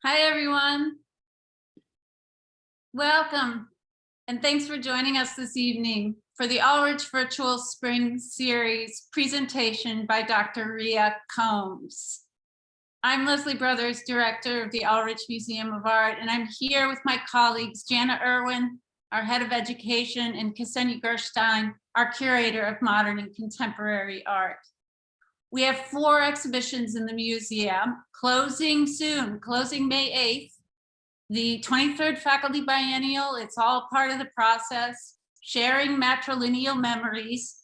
Hi, everyone. Welcome, and thanks for joining us this evening for the Ulrich Virtual Spring Series presentation by Dr. Rhea Combs. I'm Leslie Brothers, director of the Ulrich Museum of Art, and I'm here with my colleagues, Jana Irwin, our head of education, and Ksenia Gerstein, our curator of modern and contemporary art. We have 4 exhibitions in the museum, closing soon, closing May 8th. The 23rd Faculty Biennial, it's all part of the process. Sharing Matrilineal Memories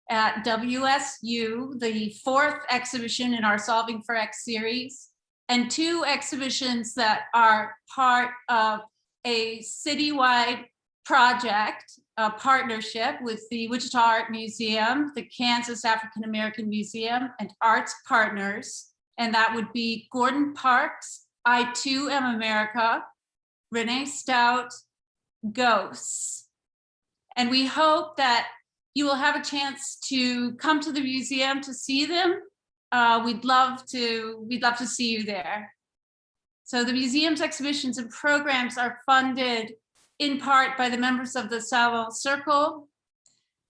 at WSU, the 4th exhibition in our Solving for X series, and 2 exhibitions that are part of a citywide project, a partnership with the Wichita Art Museum, the Kansas African American Museum, and Arts Partners. And that would be Gordon Parks, I Too Am America, Renee Stout, Ghosts. And we hope that you will have a chance to come to the museum to see them. We'd love to see you there. So the museum's exhibitions and programs are funded in part by the members of the Salvo Circle,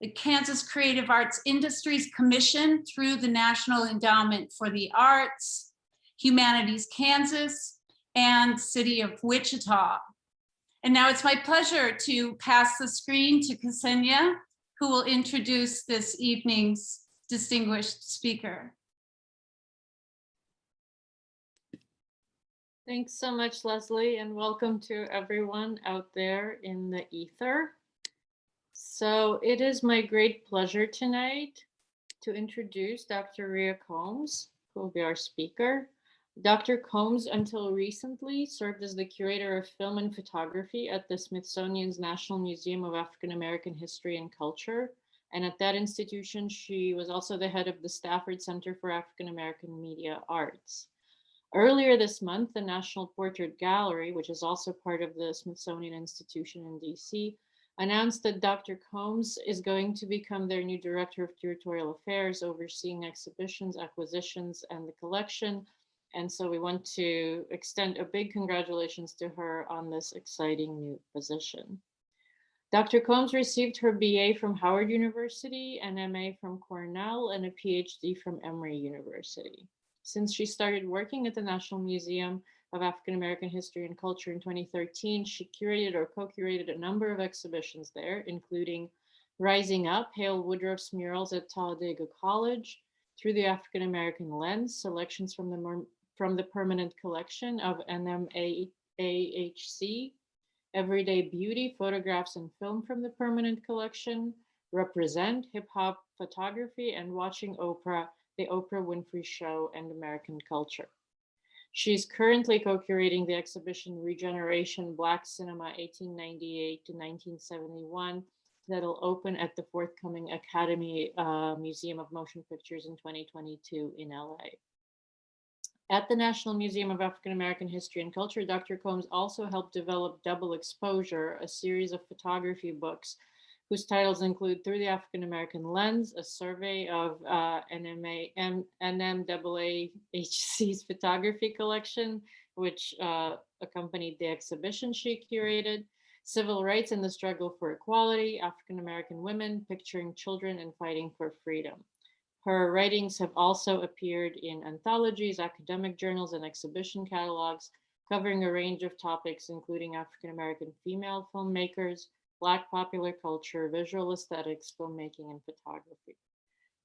the Kansas Creative Arts Industries Commission through the National Endowment for the Arts, Humanities Kansas, and City of Wichita. And now it's my pleasure to pass the screen to Ksenia, who will introduce this evening's distinguished speaker. Thanks so much, Leslie, and welcome to everyone out there in the ether. So it is my great pleasure tonight to introduce Dr. Rhea Combs, who will be our speaker. Dr. Combs, until recently, served as the curator of film and photography at the Smithsonian's National Museum of African American History and Culture. And at that institution, she was also the head of the Stafford Center for African American Media Arts. Earlier this month, the National Portrait Gallery, which is also part of the Smithsonian Institution in DC, announced that Dr. Combs is going to become their new director of curatorial affairs, overseeing exhibitions, acquisitions, and the collection. And so we want to extend a big congratulations to her on this exciting new position. Dr. Combs received her BA from Howard University, an MA from Cornell, and a PhD from Emory University. Since she started working at the National Museum of African American History and Culture in 2013, she curated or co-curated a number of exhibitions there, including Rising Up, Hale Woodruff's murals at Talladega College, Through the African American Lens, selections from the permanent collection of NMAHC, Everyday Beauty, photographs and film from the permanent collection, Represent, hip hop photography, and Watching Oprah, the Oprah Winfrey Show and American Culture. She's currently co-curating the exhibition Regeneration Black Cinema 1898 to 1971 that'll open at the forthcoming Academy Museum of Motion Pictures in 2022 in LA. At the National Museum of African American History and Culture, Dr. Combs also helped develop Double Exposure, a series of photography books whose titles include Through the African American Lens, a survey of NMAHC's photography collection, which accompanied the exhibition she curated, Civil Rights and the Struggle for Equality, African American Women, Picturing Children and Fighting for Freedom. Her writings have also appeared in anthologies, academic journals, and exhibition catalogs, covering a range of topics, including African American female filmmakers, Black popular culture, visual aesthetics, filmmaking, and photography.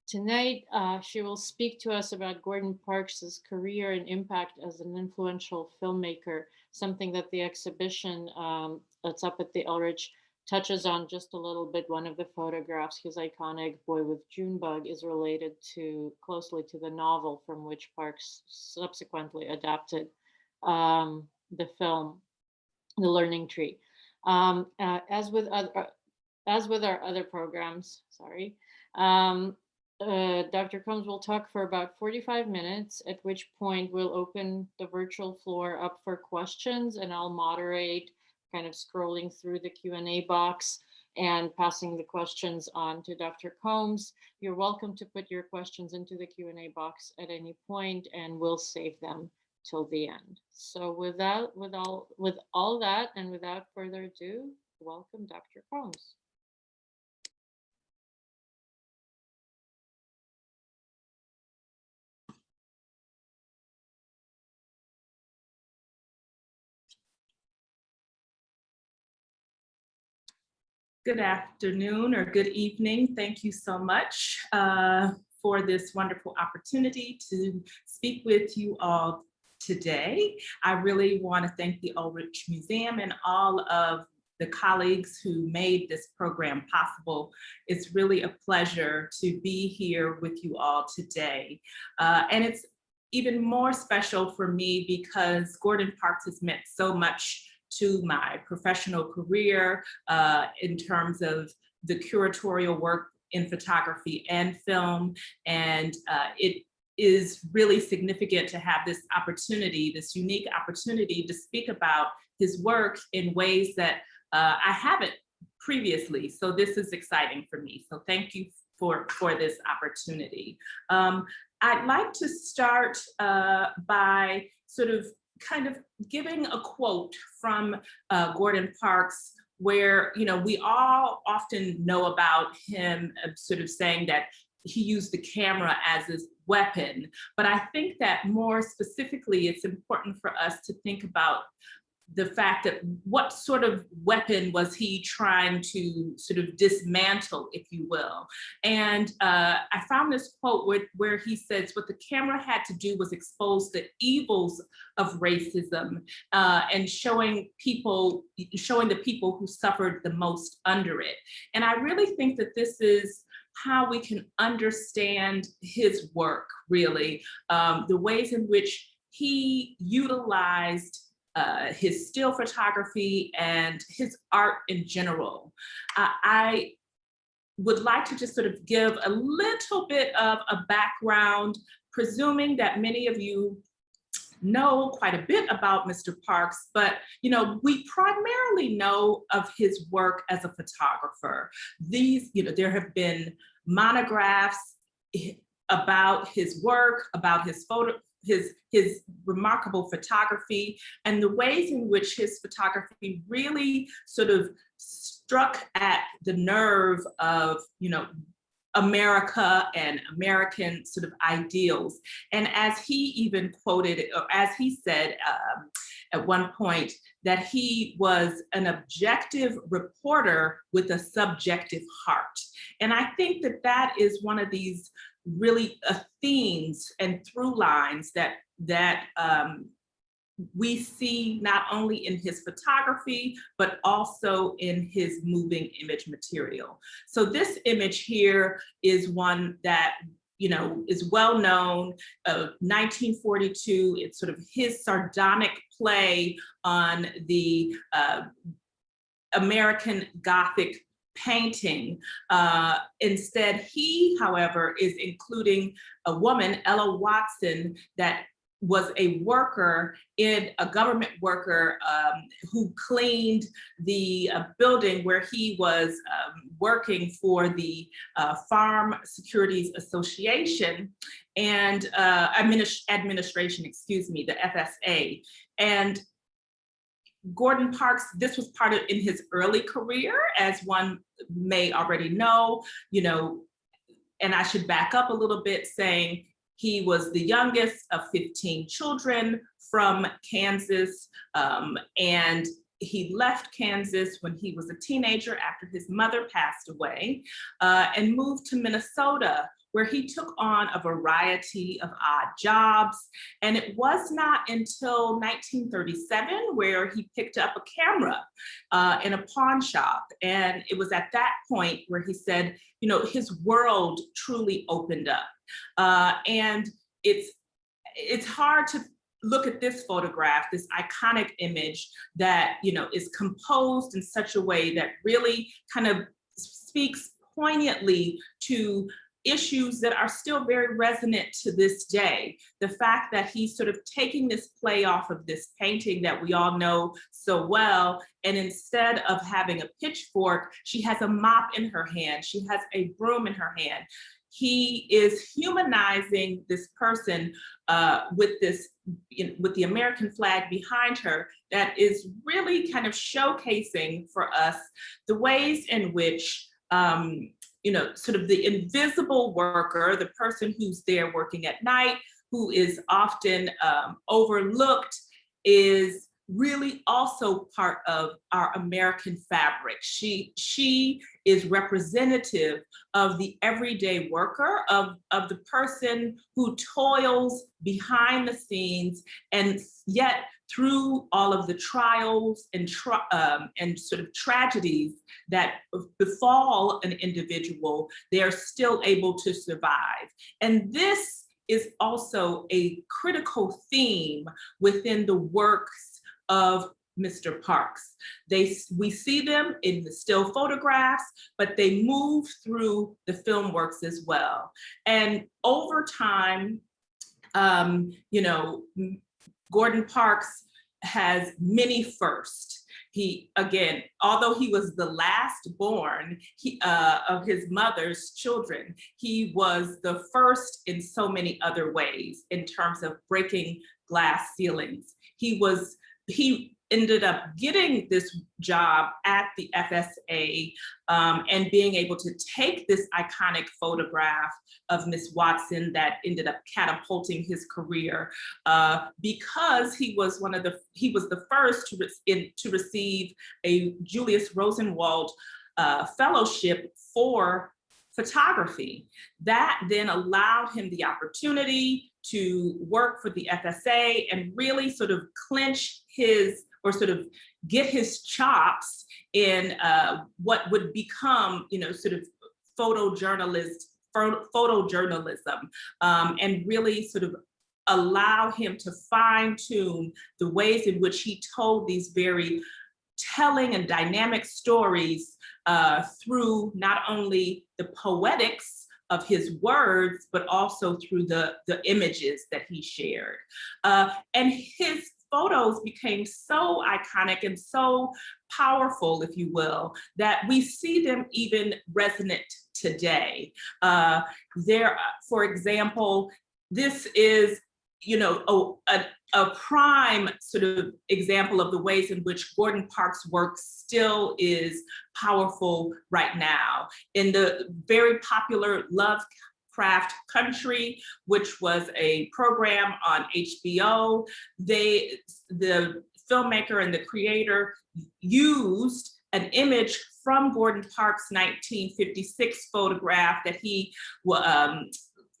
Tonight, she will speak to us about Gordon Parks' career and impact as an influential filmmaker, something that the exhibition that's up at the Ulrich touches on just a little bit. One of the photographs, his iconic Boy with Junebug, is related closely to the novel from which Parks subsequently adapted the film, The Learning Tree. As with our other programs, Dr. Combs will talk for about 45 minutes, at which point we'll open the virtual floor up for questions, and I'll moderate, kind of scrolling through the Q&A box and passing the questions on to Dr. Combs. You're welcome to put your questions into the Q&A box at any point, and we'll save them till the end. So with all that, and without further ado, welcome Dr. Combs. Good afternoon or good evening. Thank you so much for this wonderful opportunity to speak with you all today. I really want to thank the Ulrich Museum and all of the colleagues who made this program possible. It's really a pleasure to be here with you all today. And it's even more special for me because Gordon Parks has meant so much to my professional career in terms of the curatorial work in photography and film. And it is really significant to have this opportunity, this unique opportunity to speak about his work in ways that I haven't previously. So this is exciting for me. So thank you for this opportunity. I'd like to start by sort of kind of giving a quote from Gordon Parks, where, you know, we all often know about him sort of saying that he used the camera as his weapon. But I think that more specifically, it's important for us to think about the fact that what sort of weapon was he trying to sort of dismantle, if you will. And I found this quote where he says, what the camera had to do was expose the evils of racism and showing the people who suffered the most under it. And I really think that this is how we can understand his work, really, the ways in which he utilized his still photography and his art in general. I would like to just sort of give a little bit of a background, presuming that many of you know quite a bit about Mr. Parks, but you know, we primarily know of his work as a photographer. These, you know, there have been monographs about his work, about his his remarkable photography, and the ways in which his photography really sort of struck at the nerve of, you know, America and American sort of ideals. And as he even quoted, or as he said at one point, that he was an objective reporter with a subjective heart. And I think that that is one of these really themes and through lines that we see not only in his photography, but also in his moving image material. So this image here is one that, you know, is well known, 1942. It's sort of his sardonic play on the American Gothic painting. Instead, he, however, is including a woman, Ella Watson, that was a worker, a government worker who cleaned the building where he was working for the Farm Securities Association and administration, excuse me, the FSA. And Gordon Parks, this was part of in his early career, as one may already know, you know, and I should back up a little bit saying he was the youngest of 15 children from Kansas, and he left Kansas when he was a teenager after his mother passed away, and moved to Minnesota, where he took on a variety of odd jobs. And it was not until 1937 where he picked up a camera in a pawn shop. And it was at that point where he said, you know, his world truly opened up. And it's hard to look at this photograph, this iconic image that, you know, is composed in such a way that really kind of speaks poignantly to issues that are still very resonant to this day. The fact that he's sort of taking this play off of this painting that we all know so well, and instead of having a pitchfork, she has a mop in her hand, she has a broom in her hand. he is humanizing this person with the American flag behind her, that is really kind of showcasing for us the ways in which sort of the invisible worker, the person who's there working at night, who is often overlooked, is really also part of our American fabric. She is representative of the everyday worker, of the person who toils behind the scenes, and yet through all of the trials and sort of tragedies that befall an individual, they're still able to survive. And this is also a critical theme within the works of Mr. Parks. We see them in the still photographs, but they move through the film works as well. And over time, Gordon Parks has many firsts. He, again, although he was the last born of his mother's children, he was the first in so many other ways in terms of breaking glass ceilings. He ended up getting this job at the FSA and being able to take this iconic photograph of Miss Watson that ended up catapulting his career because he was the first to receive a Julius Rosenwald fellowship for photography. That then allowed him the opportunity to work for the FSA and really sort of clinch sort of get his chops in what would become, sort of photojournalism, and really sort of allow him to fine tune the ways in which he told these very telling and dynamic stories through not only the poetics of his words, but also through the images that he shared. And his photos became so iconic and so powerful, if you will, that we see them even resonant today. For example, this is, a prime sort of example of the ways in which Gordon Parks' work still is powerful right now. In the very popular Lovecraft Country, which was a program on HBO, the filmmaker and the creator used an image from Gordon Parks' 1956 photograph that he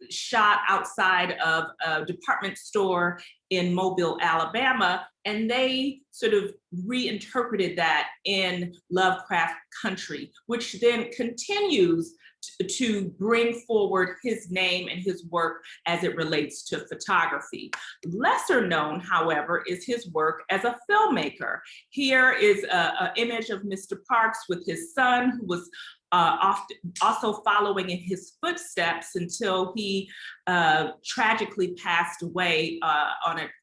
shot outside of a department store in Mobile, Alabama, and they sort of reinterpreted that in Lovecraft Country, which then continues to bring forward his name and his work as it relates to photography. Lesser known, however, is his work as a filmmaker. Here is an image of Mr. Parks with his son, who was also following in his footsteps until he tragically passed away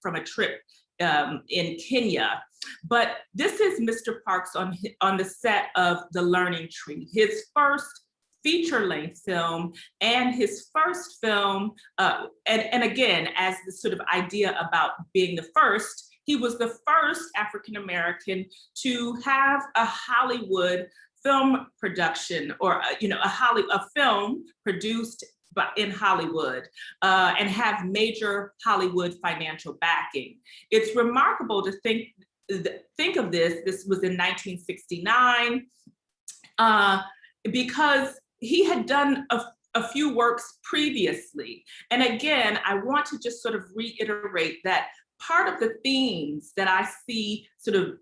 from a trip in Kenya. But this is Mr. Parks on the set of The Learning Tree, his first feature-length film and his first film, and again, as the sort of idea about being the first, he was the first African-American to have a Hollywood film production, or a film produced in Hollywood and have major Hollywood financial backing. It's remarkable to think of this. This was in 1969 because he had done a few works previously. And again, I want to just sort of reiterate that part of the themes that I see sort of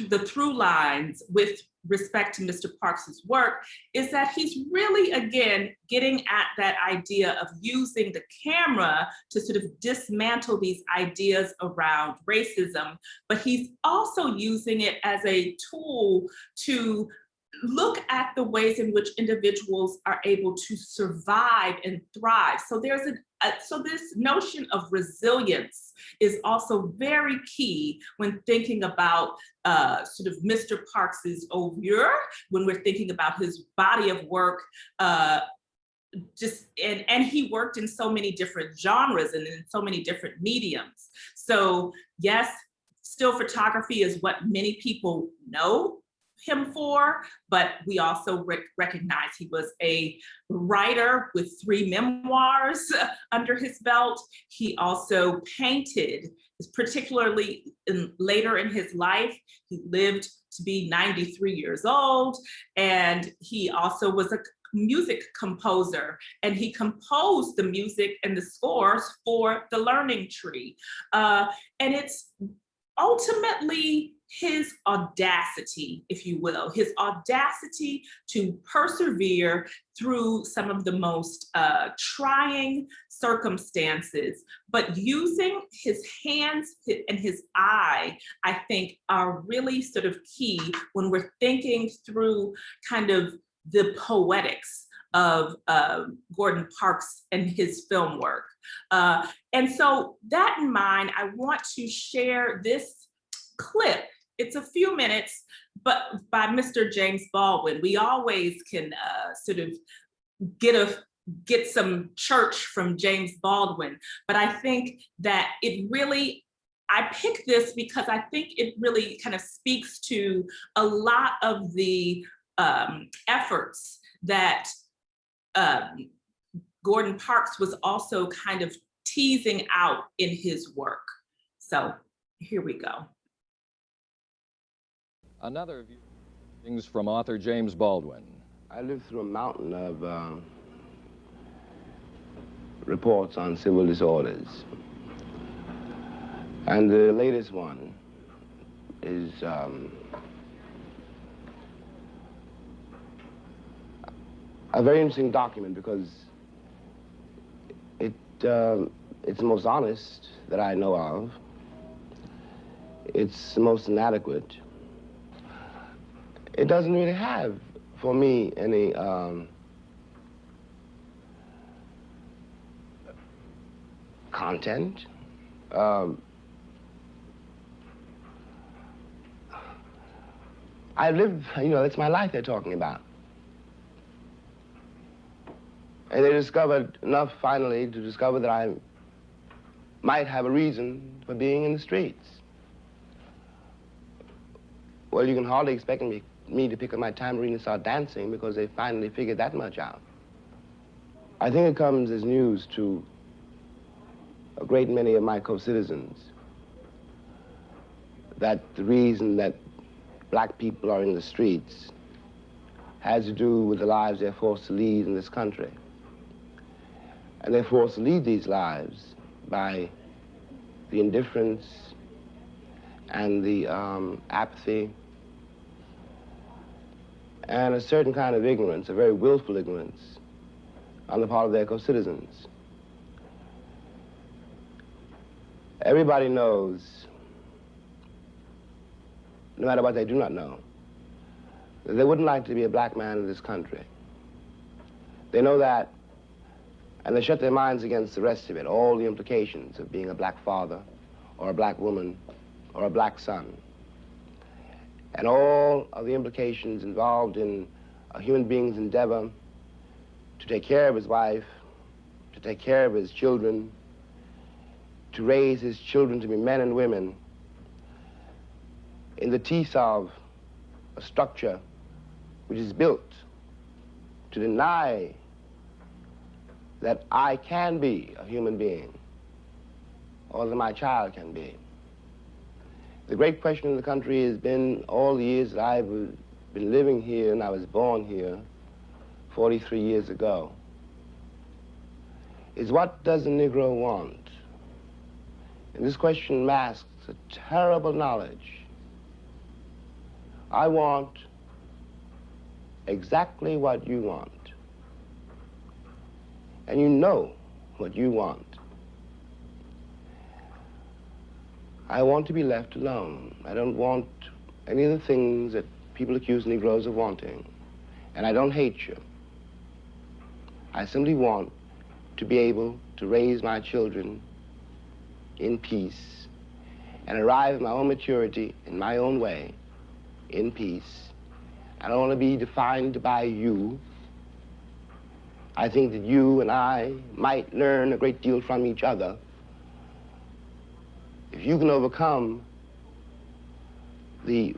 the through lines with respect to Mr. Parks's work is that he's really, again, getting at that idea of using the camera to sort of dismantle these ideas around racism, but he's also using it as a tool to look at the ways in which individuals are able to survive and thrive. So so this notion of resilience is also very key when thinking about sort of Mr. Parks's oeuvre, when we're thinking about his body of work and he worked in so many different genres and in so many different mediums. So yes, still photography is what many people know him for, but we also recognize he was a writer with 3 memoirs under his belt. He also painted, particularly later in his life. He lived to be 93 years old, and he also was a music composer, and he composed the music and the scores for The Learning Tree. And it's ultimately his audacity, if you will, his audacity to persevere through some of the most trying circumstances, but using his hands and his eye, I think, are really sort of key when we're thinking through kind of the poetics of Gordon Parks and his film work. And so that in mind, I want to share this clip. It's a few minutes, but by Mr. James Baldwin. We always can sort of get some church from James Baldwin, but I think that it really, I picked this because I think it really kind of speaks to a lot of the efforts that Gordon Parks was also kind of teasing out in his work. So here we go. Another view things from author James Baldwin. I lived through a mountain of reports on civil disorders. And the latest one is a very interesting document because it's the most honest that I know of. It's the most inadequate. It doesn't really have, for me, any content. I live, it's my life they're talking about. And they discovered enough, finally, to discover that I might have a reason for being in the streets. Well, you can hardly expect me to pick up my tambourine and start dancing because they finally figured that much out. I think it comes as news to a great many of my co-citizens that the reason that black people are in the streets has to do with the lives they're forced to lead in this country. And they're forced to lead these lives by the indifference and the apathy and a certain kind of ignorance, a very willful ignorance on the part of their co-citizens. Everybody knows, no matter what they do not know, that they wouldn't like to be a black man in this country. They know that, and they shut their minds against the rest of it, all the implications of being a black father, or a black woman, or a black son, and all of the implications involved in a human being's endeavor to take care of his wife, to take care of his children, to raise his children to be men and women in the teeth of a structure which is built to deny that I can be a human being, or that my child can be. The great question in the country has been, all the years that I've been living here, and I was born here 43 years ago, is what does the Negro want? And this question masks a terrible knowledge. I want exactly what you want. And you know what you want. I want to be left alone. I don't want any of the things that people accuse Negroes of wanting. And I don't hate you. I simply want to be able to raise my children in peace and arrive at my own maturity in my own way, in peace. I don't want to be defined by you. I think that you and I might learn a great deal from each other if you can overcome the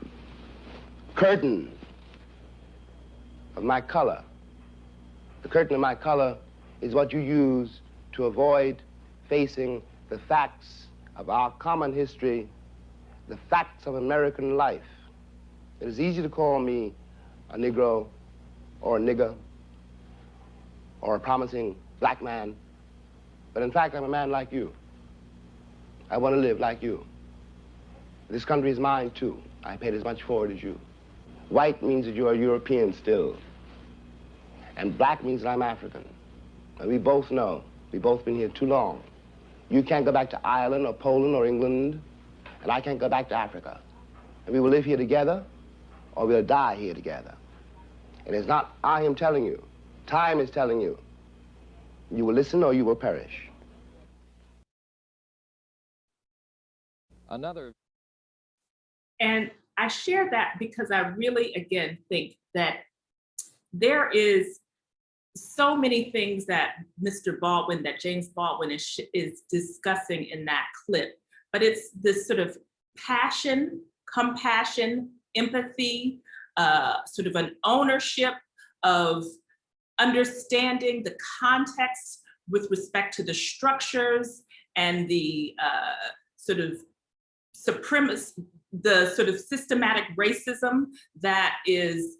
curtain of my color. The curtain of my color is what you use to avoid facing the facts of our common history, the facts of American life. It is easy to call me a Negro or a nigger or a promising black man, but in fact, I'm a man like you. I want to live like you. This country is mine too. I paid as much for it as you. White means that you are European still, and black means that I'm African. And we both know, we've both been here too long. You can't go back to Ireland or Poland or England, and I can't go back to Africa. And we will live here together, or we'll die here together. And it's not I am telling you, time is telling you. You will listen or you will perish. Another. And I share that because I really, again, think that there is so many things that Mr. Baldwin, that James Baldwin is discussing in that clip, but it's this sort of passion, compassion, empathy, sort of an ownership of understanding the context with respect to the structures and the sort of the sort of systematic racism that is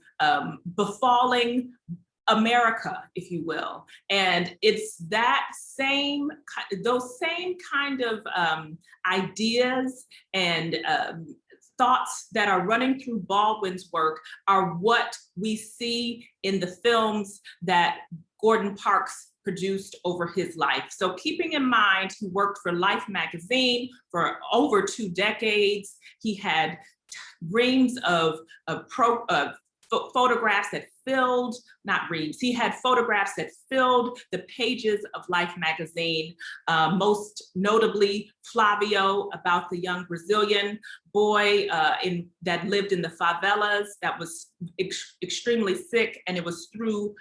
befalling America, if you will. And it's that same, those same kind of ideas and thoughts that are running through Baldwin's work are what we see in the films that Gordon Parks produced over his life. So keeping in mind, he worked for Life magazine for over 2 decades. He had reams of photographs that filled, not reams, he had photographs that filled the pages of Life magazine, most notably Flavio, about the young Brazilian boy that lived in the favelas that was extremely sick. And it was through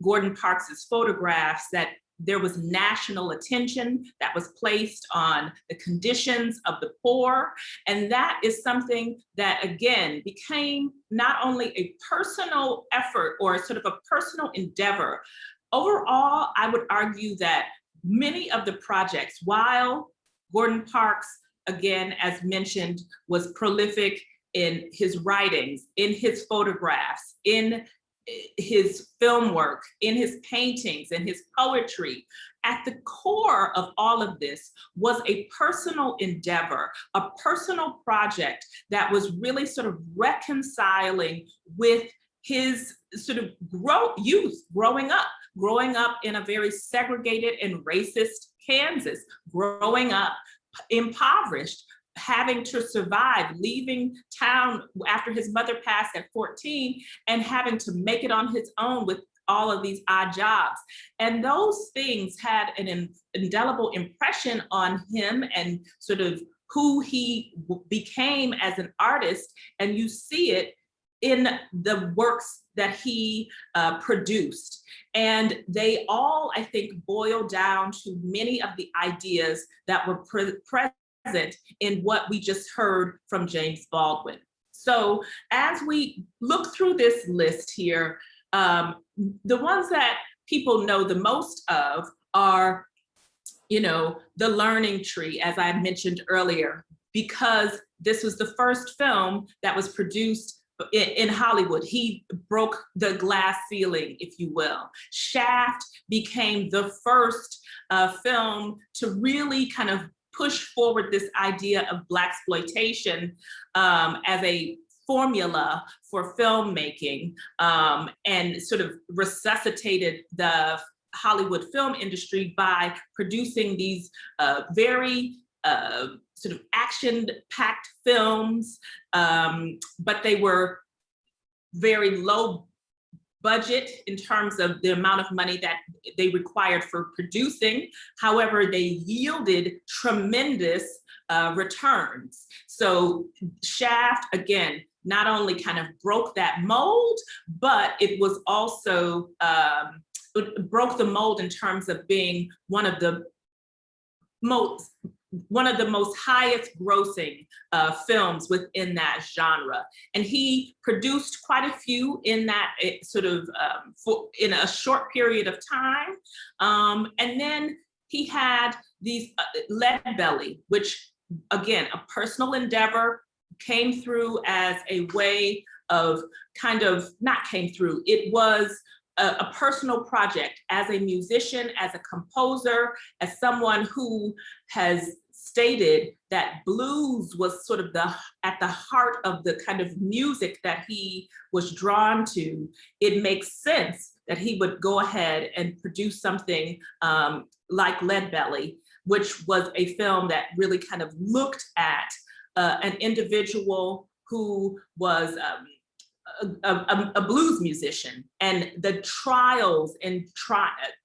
Gordon Parks's photographs that there was national attention that was placed on the conditions of the poor. And that is something that, again, became not only a personal effort or sort of a personal endeavor. Overall, I would argue that many of the projects, while Gordon Parks, again, as mentioned, was prolific in his writings, in his photographs, in his film work, in his paintings, and his poetry, at the core of all of this was a personal endeavor, a personal project that was really sort of reconciling with his sort of youth growing up in a very segregated and racist Kansas, growing up impoverished, having to survive, leaving town after his mother passed at 14 and having to make it on his own with all of these odd jobs. And those things had an indelible impression on him and sort of who he became as an artist. And you see it in the works that he produced. And they all, I think, boil down to many of the ideas that were present in what we just heard from James Baldwin. So as we look through this list here, the ones that people know the most of are, the Learning Tree, as I mentioned earlier, because this was the first film that was produced in Hollywood. He broke the glass ceiling, if you will. Shaft became the first film to really kind of push forward this idea of Blaxploitation as a formula for filmmaking, and sort of resuscitated the Hollywood film industry by producing these very sort of action-packed films, but they were very low budget in terms of the amount of money that they required for producing. However, they yielded tremendous returns. So Shaft, again, not only kind of broke that mold, but it was also broke the mold in terms of being one of the most highest grossing films within that genre. And he produced quite a few in that in a short period of time. And then he had these Lead Belly, which again, a personal endeavor, came through as a way of it was a personal project as a musician, as a composer, as someone who has stated that blues was sort of at the heart of the kind of music that he was drawn to. It makes sense that he would go ahead and produce something like Lead Belly, which was a film that really kind of looked at an individual who was a blues musician and the trials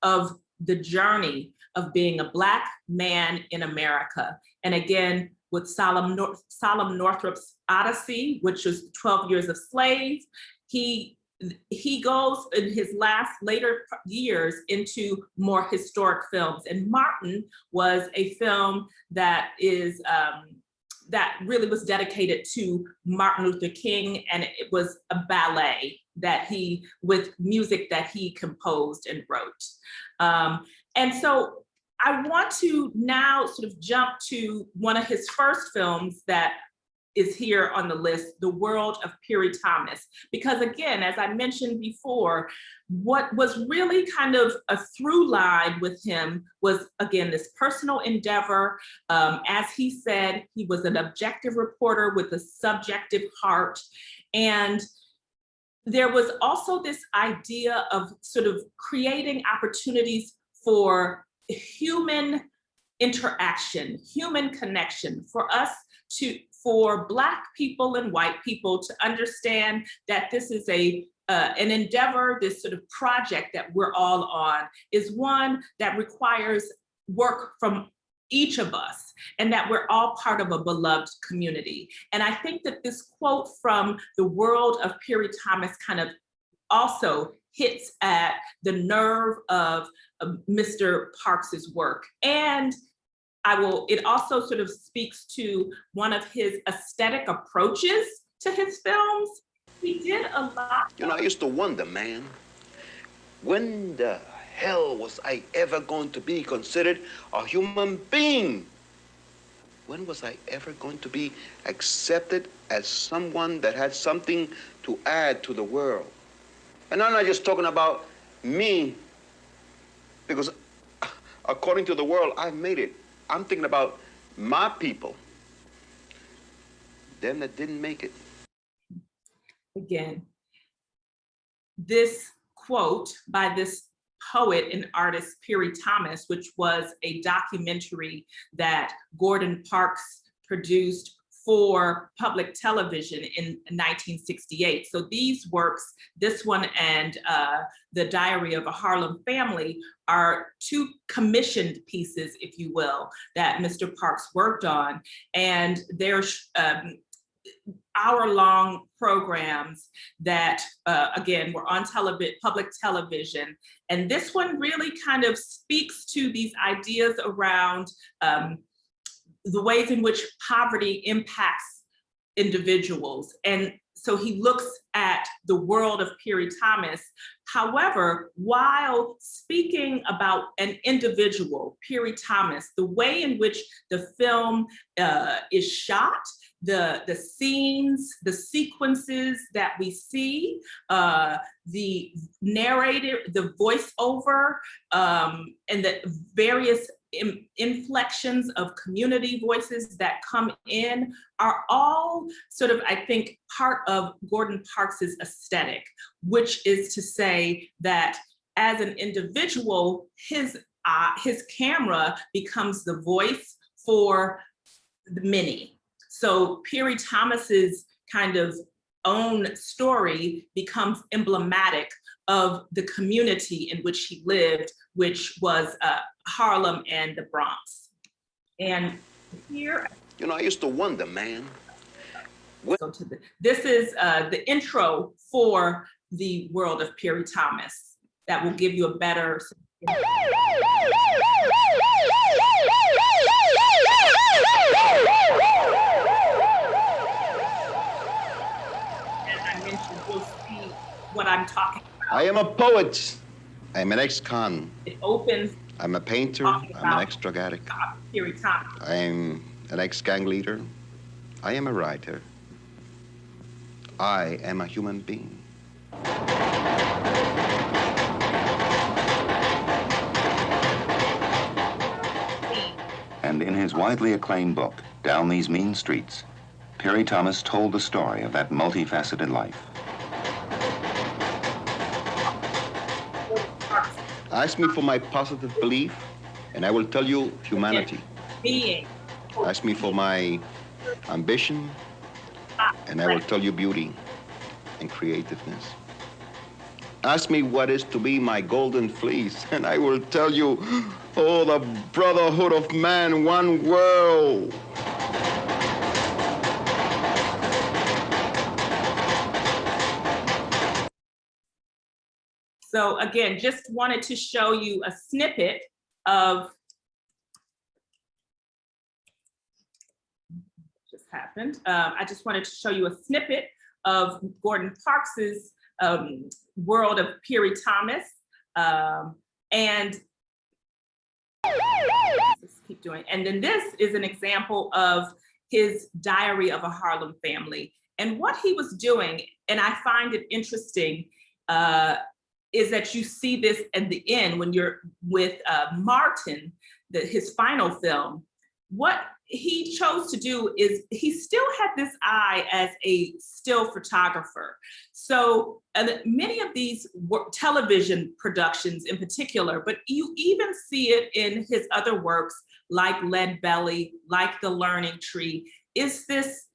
of the journey of being a Black man in America. And again, with Solomon Northrop's Odyssey, which was 12 Years a Slave, he goes in his later years into more historic films. And Martin was a film that is that really was dedicated to Martin Luther King, and it was a ballet with music that he composed and wrote. And so I want to now sort of jump to one of his first films that is here on the list, The World of Piri Thomas. Because again, as I mentioned before, what was really kind of a through line with him was, again, this personal endeavor. As he said, he was an objective reporter with a subjective heart. And there was also this idea of sort of creating opportunities for human interaction, human connection, for Black people and white people to understand that this is an endeavor, this sort of project that we're all on is one that requires work from each of us, and that we're all part of a beloved community. And I think that this quote from The World of Piri Thomas kind of also hits at the nerve of Mr. Parks's work. And it also sort of speaks to one of his aesthetic approaches to his films. He did a lot. You know, I used to wonder, man, when the hell was I ever going to be considered a human being? When was I ever going to be accepted as someone that had something to add to the world? And I'm not just talking about me, because according to the world, I've made it. I'm thinking about my people, them that didn't make it. Again, this quote by this poet and artist, Piri Thomas, which was a documentary that Gordon Parks produced for public television in 1968. So these works, this one and The Diary of a Harlem Family, are two commissioned pieces, if you will, that Mr. Parks worked on. And they're hour-long programs that, again, were on public television. And this one really kind of speaks to these ideas around the ways in which poverty impacts individuals. And so he looks at the world of Piri Thomas. However, while speaking about an individual, Piri Thomas, the way in which the film is shot, the scenes, the sequences that we see, the narrator, the voiceover, and the various inflections of community voices that come in are all sort of, I think, part of Gordon Parks's aesthetic, which is to say that as an individual, his camera becomes the voice for the many. So Piri Thomas's kind of own story becomes emblematic of the community in which he lived, which was Harlem and the Bronx. And here, you know, I used to wonder, man. This is the intro for The World of Piri Thomas. that will give you a better. As I mentioned, you'll see what I'm talking about. I am a poet. I'm an ex-con. It opens. I'm a painter. I'm an ex-drug addict. I'm an ex-gang leader. I am a writer. I am a human being. And in his widely acclaimed book, Down These Mean Streets, Perry Thomas told the story of that multifaceted life. Ask me for my positive belief, and I will tell you humanity. Being. Ask me for my ambition, and I will tell you beauty and creativeness. Ask me what is to be my golden fleece, and I will tell you, oh, the brotherhood of man, one world. So again, just wanted to show you a snippet of, just happened. I just wanted to show you a snippet of Gordon Parks's world of Perry Thomas. And let's keep doing. And then this is an example of his Diary of a Harlem Family. And what he was doing, and I find it interesting, is that you see this at the end when you're with Martin, his final film. What he chose to do is he still had this eye as a still photographer. So many of these television productions in particular, but you even see it in his other works like Lead Belly, like The Learning Tree, is this,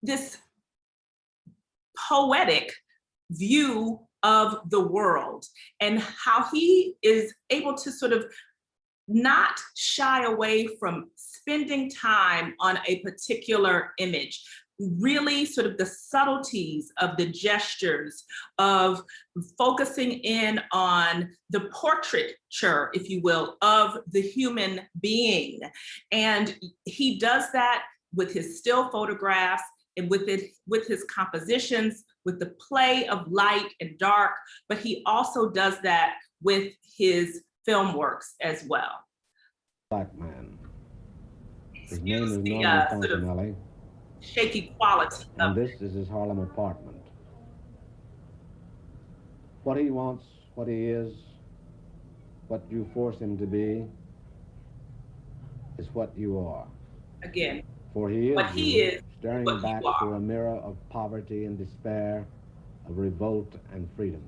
this poetic view of the world, and how he is able to sort of not shy away from spending time on a particular image, really sort of the subtleties of the gestures, of focusing in on the portraiture, if you will, of the human being. And he does that with his still photographs and with his compositions, with the play of light and dark, but he also does that with his film works as well. Black man. His Excuse name is the Norman sort of Fontanelli, shaky quality and of this is his Harlem apartment. What he wants, what he is, what you force him to be, is what you are. again, For he is what he you, is, staring what back you are. through a mirror of poverty and despair, of revolt and freedom.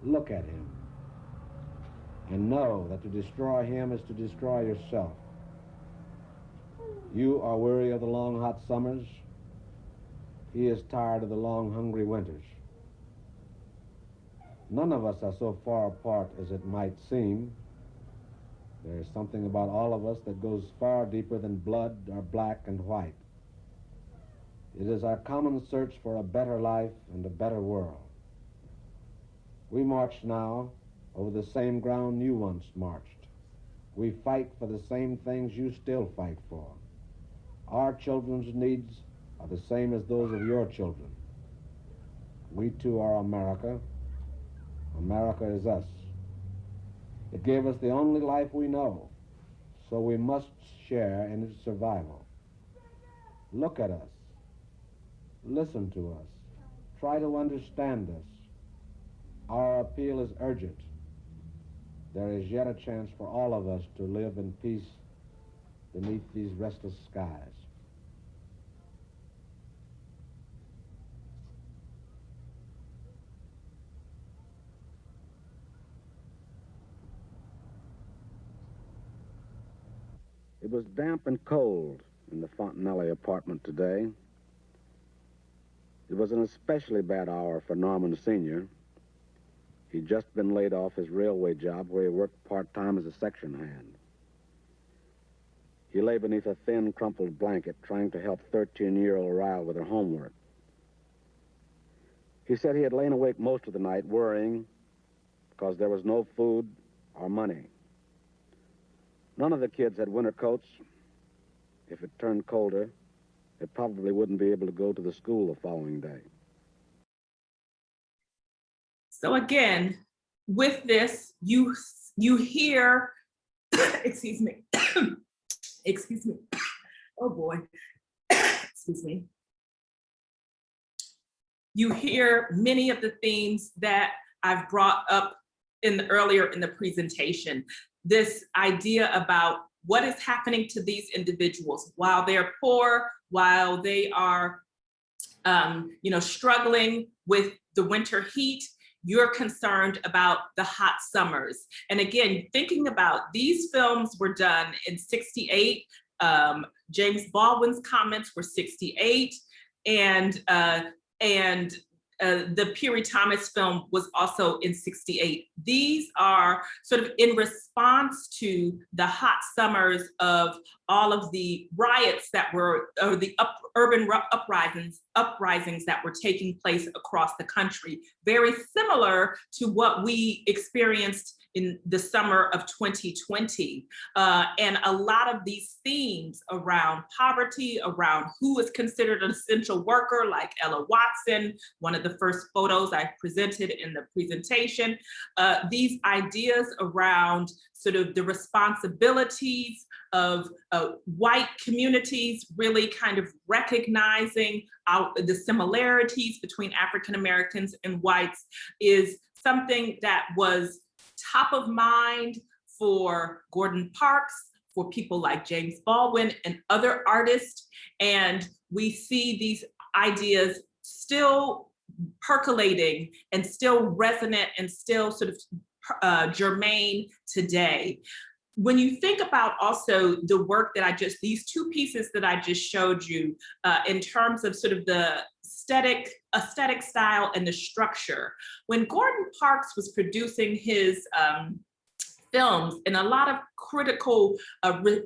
Look at him, and know that to destroy him is to destroy yourself. You are weary of the long hot summers. He is tired of the long hungry winters. None of us are so far apart as it might seem. There is something about all of us that goes far deeper than blood or black and white. It is our common search for a better life and a better world. We march now over the same ground you once marched. We fight for the same things you still fight for. Our children's needs are the same as those of your children. We too are America. America is us. It gave us the only life we know, so we must share in its survival. Look at us. Listen to us. Try to understand us. Our appeal is urgent. There is yet a chance for all of us to live in peace beneath these restless skies. It was damp and cold in the Fontanelli apartment today. It was an especially bad hour for Norman Sr. He'd just been laid off his railway job where he worked part-time as a section hand. He lay beneath a thin, crumpled blanket trying to help 13-year-old Rhea with her homework. He said he had lain awake most of the night worrying because there was no food or money. None of the kids had winter coats. If it turned colder, they probably wouldn't be able to go to the school the following day. So again, with this, you hear, excuse me, excuse me, oh boy, excuse me. You hear many of the themes that I've brought up earlier in the presentation. This idea about what is happening to these individuals while they're poor, while they are, struggling with the winter heat. You're concerned about the hot summers. And again, thinking about these films were done in '68. James Baldwin's comments were '68, and the Perry Thomas film was also in '68. These are sort of in response to the hot summers of all of the riots that were, or the urban uprisings that were taking place across the country, very similar to what we experienced in the summer of 2020. And a lot of these themes around poverty, around who is considered an essential worker, like Ella Watson, one of the first photos I presented in the presentation, these ideas around sort of the responsibilities of white communities, really kind of recognizing the similarities between African Americans and whites, is something that was top of mind for Gordon Parks, for people like James Baldwin and other artists. And we see these ideas still percolating and still resonant and still sort of germane today. When you think about also the work that these two pieces that I just showed you, in terms of sort of the aesthetic style and the structure, when Gordon Parks was producing his films, and a lot of critical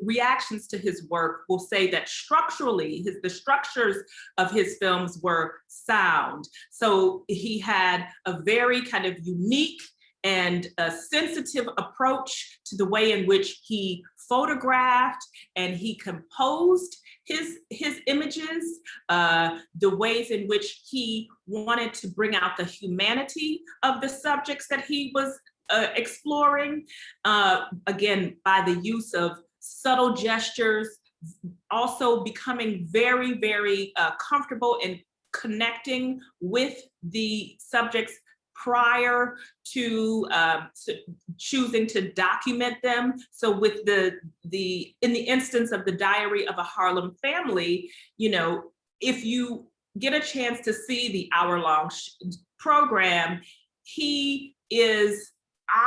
reactions to his work will say that structurally, the structures of his films were sound. So he had a very kind of unique and a sensitive approach to the way in which he photographed and he composed his images, the ways in which he wanted to bring out the humanity of the subjects that he was exploring, again, by the use of subtle gestures, also becoming very, very comfortable in connecting with the subjects prior to choosing to document them. So with in the instance of the Diary of a Harlem Family, if you get a chance to see the hour-long program, he is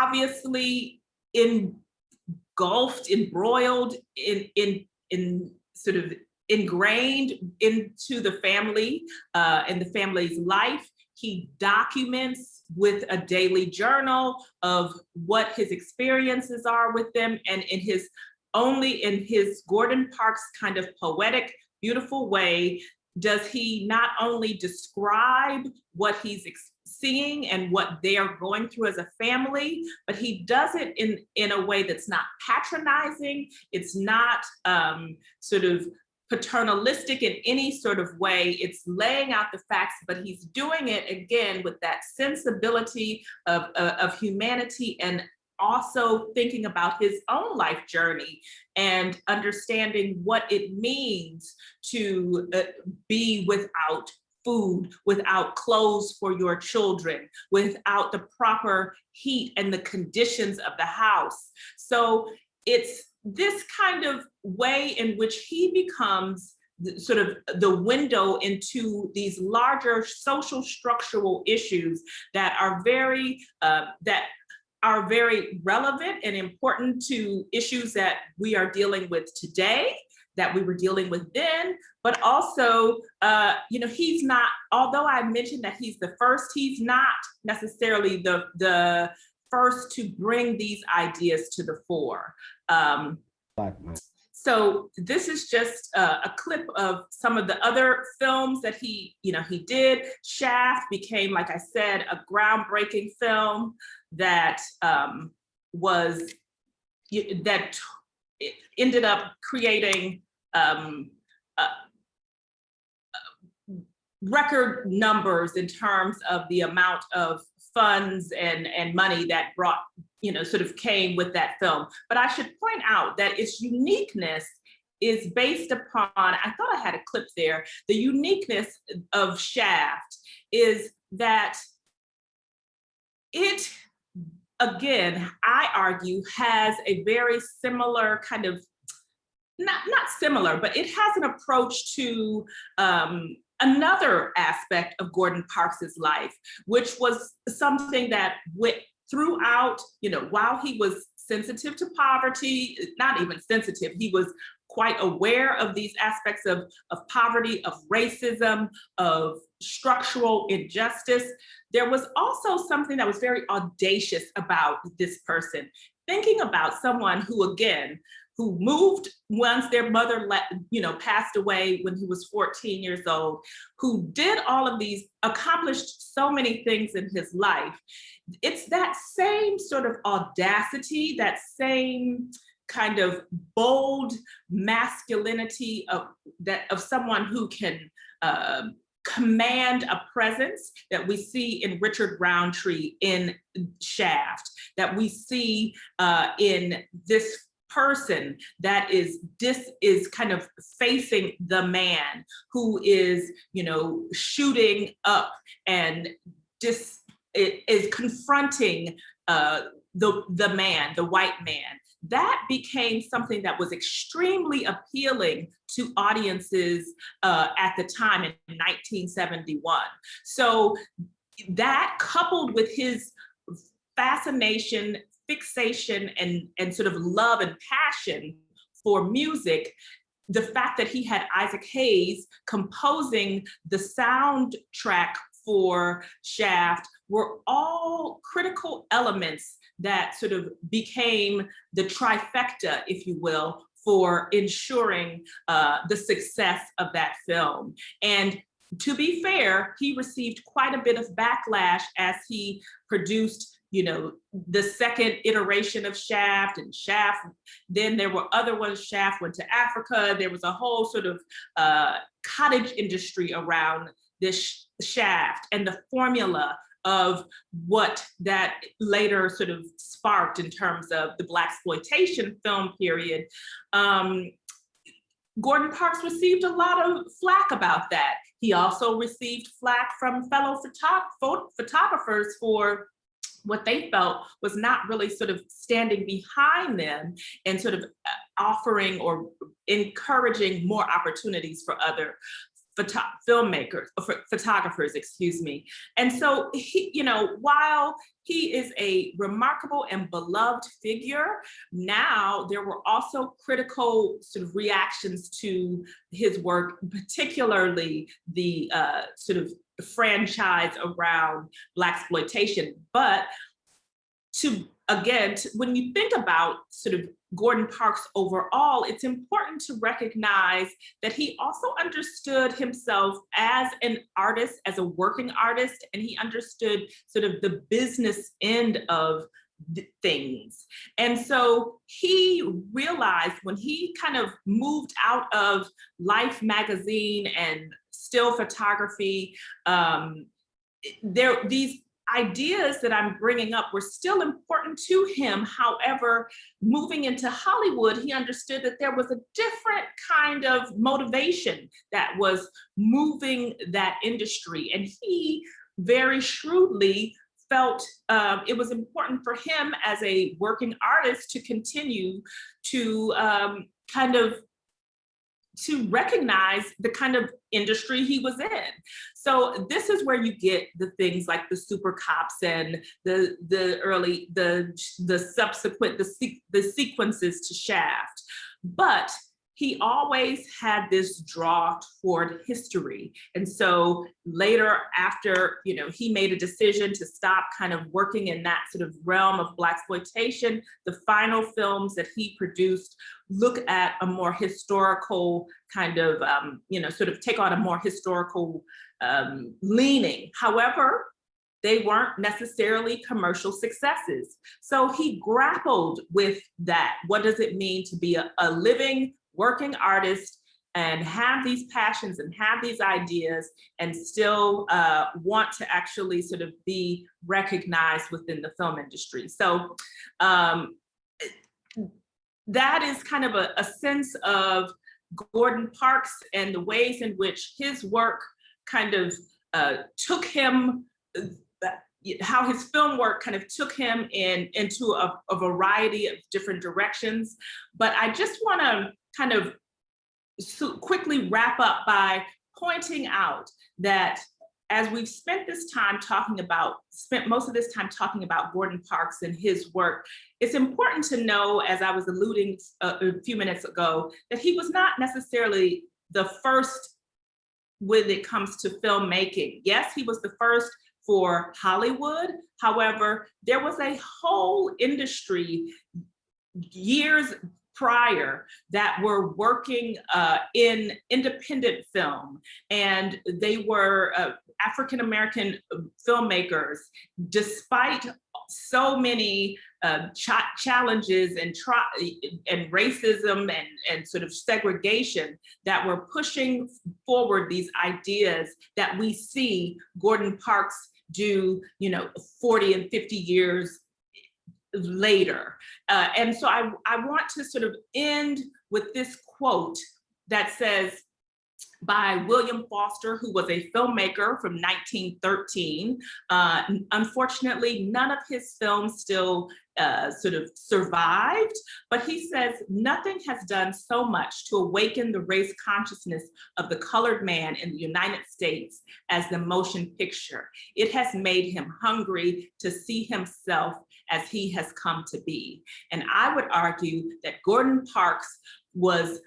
obviously engulfed, embroiled in sort of ingrained into the family and the family's life. He documents with a daily journal of what his experiences are with them, and in his Gordon Parks kind of poetic, beautiful way, does he not only describe what he's seeing and what they are going through as a family, but he does it in a way that's not patronizing. It's not sort of paternalistic in any sort of way. It's laying out the facts, but he's doing it again with that sensibility of humanity, and also thinking about his own life journey and understanding what it means to be without food, without clothes for your children, without the proper heat and the conditions of the house. So it's this kind of way in which he becomes sort of the window into these larger social structural issues that are very relevant and important to issues that we are dealing with today, that we were dealing with then, but also, he's not, although I mentioned that he's the first, he's not necessarily the first to bring these ideas to the fore. So this is just a clip of some of the other films that he did. Shaft became, like I said, a groundbreaking film that it ended up creating record numbers in terms of the amount of funds and money that sort of came with that film. But I should point out that its uniqueness is based upon, I thought I had a clip there, the uniqueness of Shaft is that it, again, I argue, has a very similar kind of, not similar, but it has an approach to another aspect of Gordon Parks's life, which was something that went throughout, while he was sensitive to poverty, not even sensitive, he was quite aware of these aspects of poverty, of racism, of structural injustice. There was also something that was very audacious about this person. Thinking about someone who, again, who moved once their mother passed away when he was 14 years old, who did all of these, accomplished so many things in his life. It's that same sort of audacity, that same kind of bold masculinity of someone who can command a presence that we see in Richard Roundtree in Shaft, that we see in this person that is kind of facing the man who is, shooting up and is confronting the man, the white man. That became something that was extremely appealing to audiences at the time in 1971. So that, coupled with his fascination, fixation, and sort of love and passion for music, the fact that he had Isaac Hayes composing the soundtrack for Shaft were all critical elements that sort of became the trifecta, if you will, for ensuring the success of that film. And to be fair, he received quite a bit of backlash as he produced the second iteration of Shaft, and Shaft, then there were other ones. Shaft went to Africa. There was a whole sort of cottage industry around this Shaft and the formula of what that later sort of sparked in terms of the Blaxploitation film period. Gordon Parks received a lot of flack about that. He also received flack from fellow photographers for what they felt was not really sort of standing behind them and sort of offering or encouraging more opportunities for other filmmakers, or photographers, excuse me. And so he, while he is a remarkable and beloved figure, now there were also critical sort of reactions to his work, particularly the sort of franchise around Blaxploitation. But when you think about sort of Gordon Parks overall, it's important to recognize that he also understood himself as an artist, as a working artist, and he understood sort of the business end of things. And so he realized when he kind of moved out of Life magazine and still photography, these ideas that I'm bringing up were still important to him. However, moving into Hollywood, he understood that there was a different kind of motivation that was moving that industry. And he very shrewdly felt it was important for him as a working artist to continue to to recognize the kind of industry he was in. So this is where you get the things like the super cops and the subsequent sequences to Shaft. But he always had this draw toward history. And so later, after, you know, he made a decision to stop kind of working in that sort of realm of Blaxploitation, the final films that he produced look at a more historical kind of, you know, sort of take on a more historical leaning. However, they weren't necessarily commercial successes. So he grappled with that. What does it mean to be a living, working artist and have these passions and have these ideas and still want to actually sort of be recognized within the film industry? So that is kind of a sense of Gordon Parks and the ways in which his work kind of took him, how his film work kind of took him into a variety of different directions. But I just want to kind of quickly wrap up by pointing out that as we've spent most of this time talking about Gordon Parks and his work, it's important to know, as I was alluding a few minutes ago, that he was not necessarily the first when it comes to filmmaking. Yes, he was the first for Hollywood. However, there was a whole industry years prior that were working in independent film, and they were African-American filmmakers, despite so many challenges and racism and sort of segregation that were pushing forward these ideas that we see Gordon Parks do, you know, 40 and 50 years later. And so I want to sort of end with this quote that says, by William Foster, who was a filmmaker from 1913. Unfortunately, none of his films still sort of survived, but he says, nothing has done so much to awaken the race consciousness of the colored man in the United States as the motion picture. It has made him hungry to see himself as he has come to be. And I would argue that Gordon Parks was,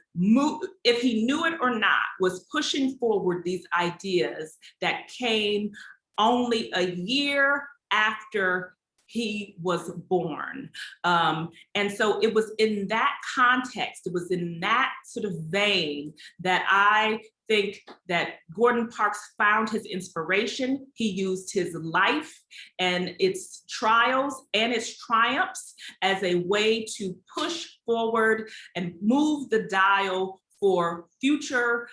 if he knew it or not, was pushing forward these ideas that came only a year after he was born. And so it was in that context, it was in that sort of vein that I think that Gordon Parks found his inspiration. He used his life and its trials and its triumphs as a way to push forward and move the dial for future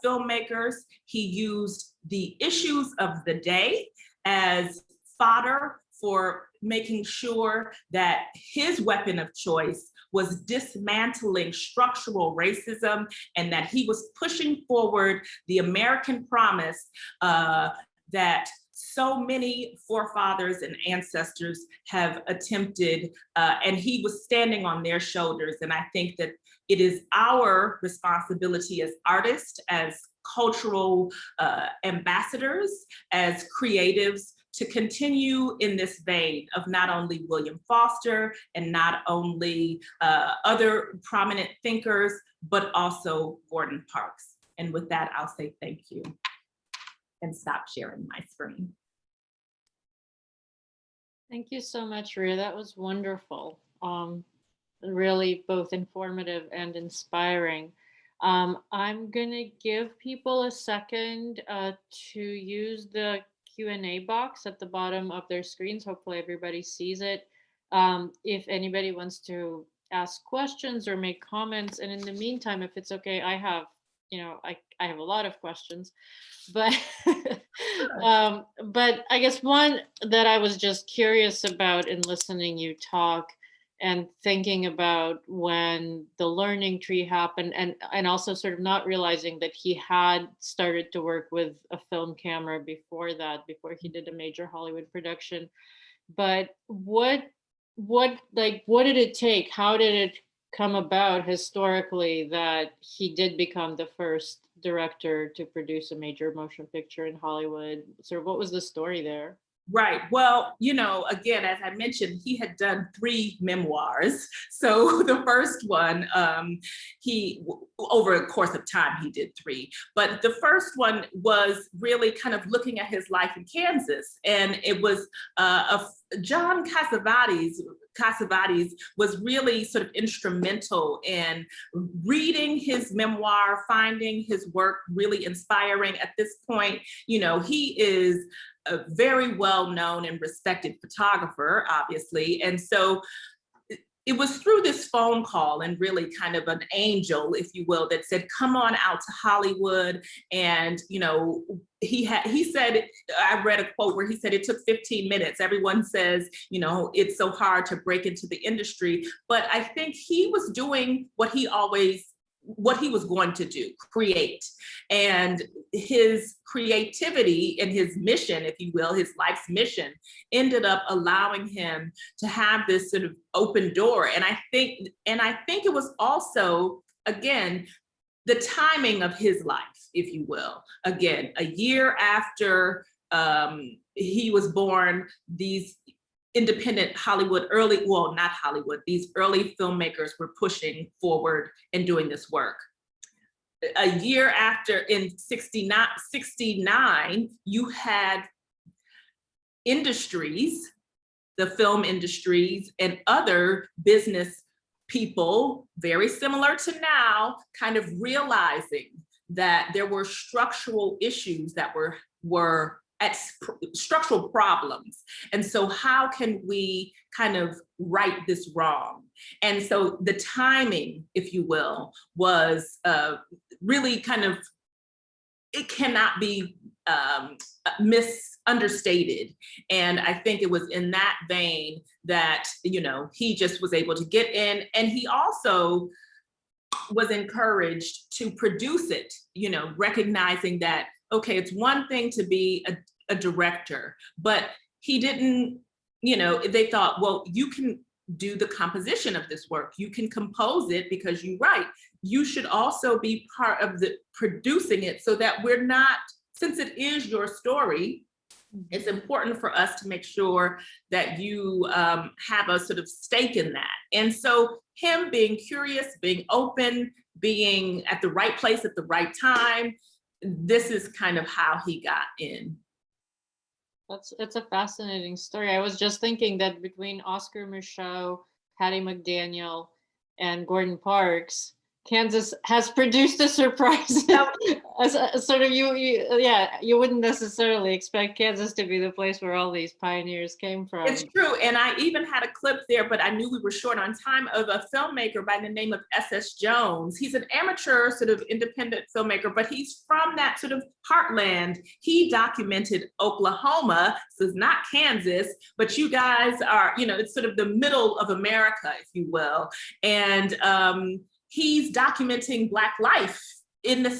filmmakers. He used the issues of the day as fodder for making sure that his weapon of choice was dismantling structural racism, and that he was pushing forward the American promise that so many forefathers and ancestors have attempted, and he was standing on their shoulders. And I think that it is our responsibility as artists, as cultural ambassadors, as creatives, to continue in this vein of not only William Foster and not only other prominent thinkers, but also Gordon Parks. And with that, I'll say thank you and stop sharing my screen. Thank you so much, Rhea. That was wonderful. Really both informative and inspiring. I'm gonna give people a second to use the Q&A box at the bottom of their screens. Hopefully everybody sees it. If anybody wants to ask questions or make comments, and in the meantime, if it's okay, I have, I have a lot of questions, but but I guess one that I was just curious about in listening you talk and thinking about when the learning tree happened, and also sort of not realizing that he had started to work with a film camera before he did a major Hollywood production. But what did it take? How did it come about historically that he did become the first director to produce a major motion picture in Hollywood? Sort of what was the story there? Right. Well, again, as I mentioned, he had done 3 memoirs. So the first one, over a course of time, he did 3. But the first one was really kind of looking at his life in Kansas. And it was John Cassavetes was really sort of instrumental in reading his memoir, finding his work really inspiring. At this point, he is a very well-known and respected photographer, obviously. And so it was through this phone call and really kind of an angel, if you will, that said, come on out to Hollywood. And, he said, I read a quote where he said it took 15 minutes. Everyone says, it's so hard to break into the industry. But I think he was doing what he was going to do, create. And his creativity and his mission, if you will, his life's mission, ended up allowing him to have this sort of open door. And I think it was also, again, the timing of his life, if you will. Again, a year after he was born, these independent Hollywood, these early filmmakers were pushing forward and doing this work. A year after, in 69, you had industries, the film industries and other business people, very similar to now, kind of realizing that there were structural issues that were at structural problems. And so how can we kind of right this wrong? And so the timing, if you will, was really kind of, it cannot be misunderstated. And I think it was in that vein that, he just was able to get in, and he also was encouraged to produce it, recognizing that, okay, it's one thing to be a director, but he didn't, they thought, well, you can do the composition of this work. You can compose it because you write. You should also be part of the producing it, so that we're not, since it is your story, it's important for us to make sure that you have a sort of stake in that. And so him being curious, being open, being at the right place at the right time, this is kind of how he got in. It's a fascinating story. I was just thinking that between Oscar Micheaux, Hattie McDaniel, and Gordon Parks, Kansas has produced a surprise. Sort of you wouldn't necessarily expect Kansas to be the place where all these pioneers came from. It's true, and I even had a clip there, but I knew we were short on time, of a filmmaker by the name of S.S. Jones. He's an amateur sort of independent filmmaker, but he's from that sort of heartland. He documented Oklahoma, so it's not Kansas, but you guys are, it's sort of the middle of America, if you will. And he's documenting Black life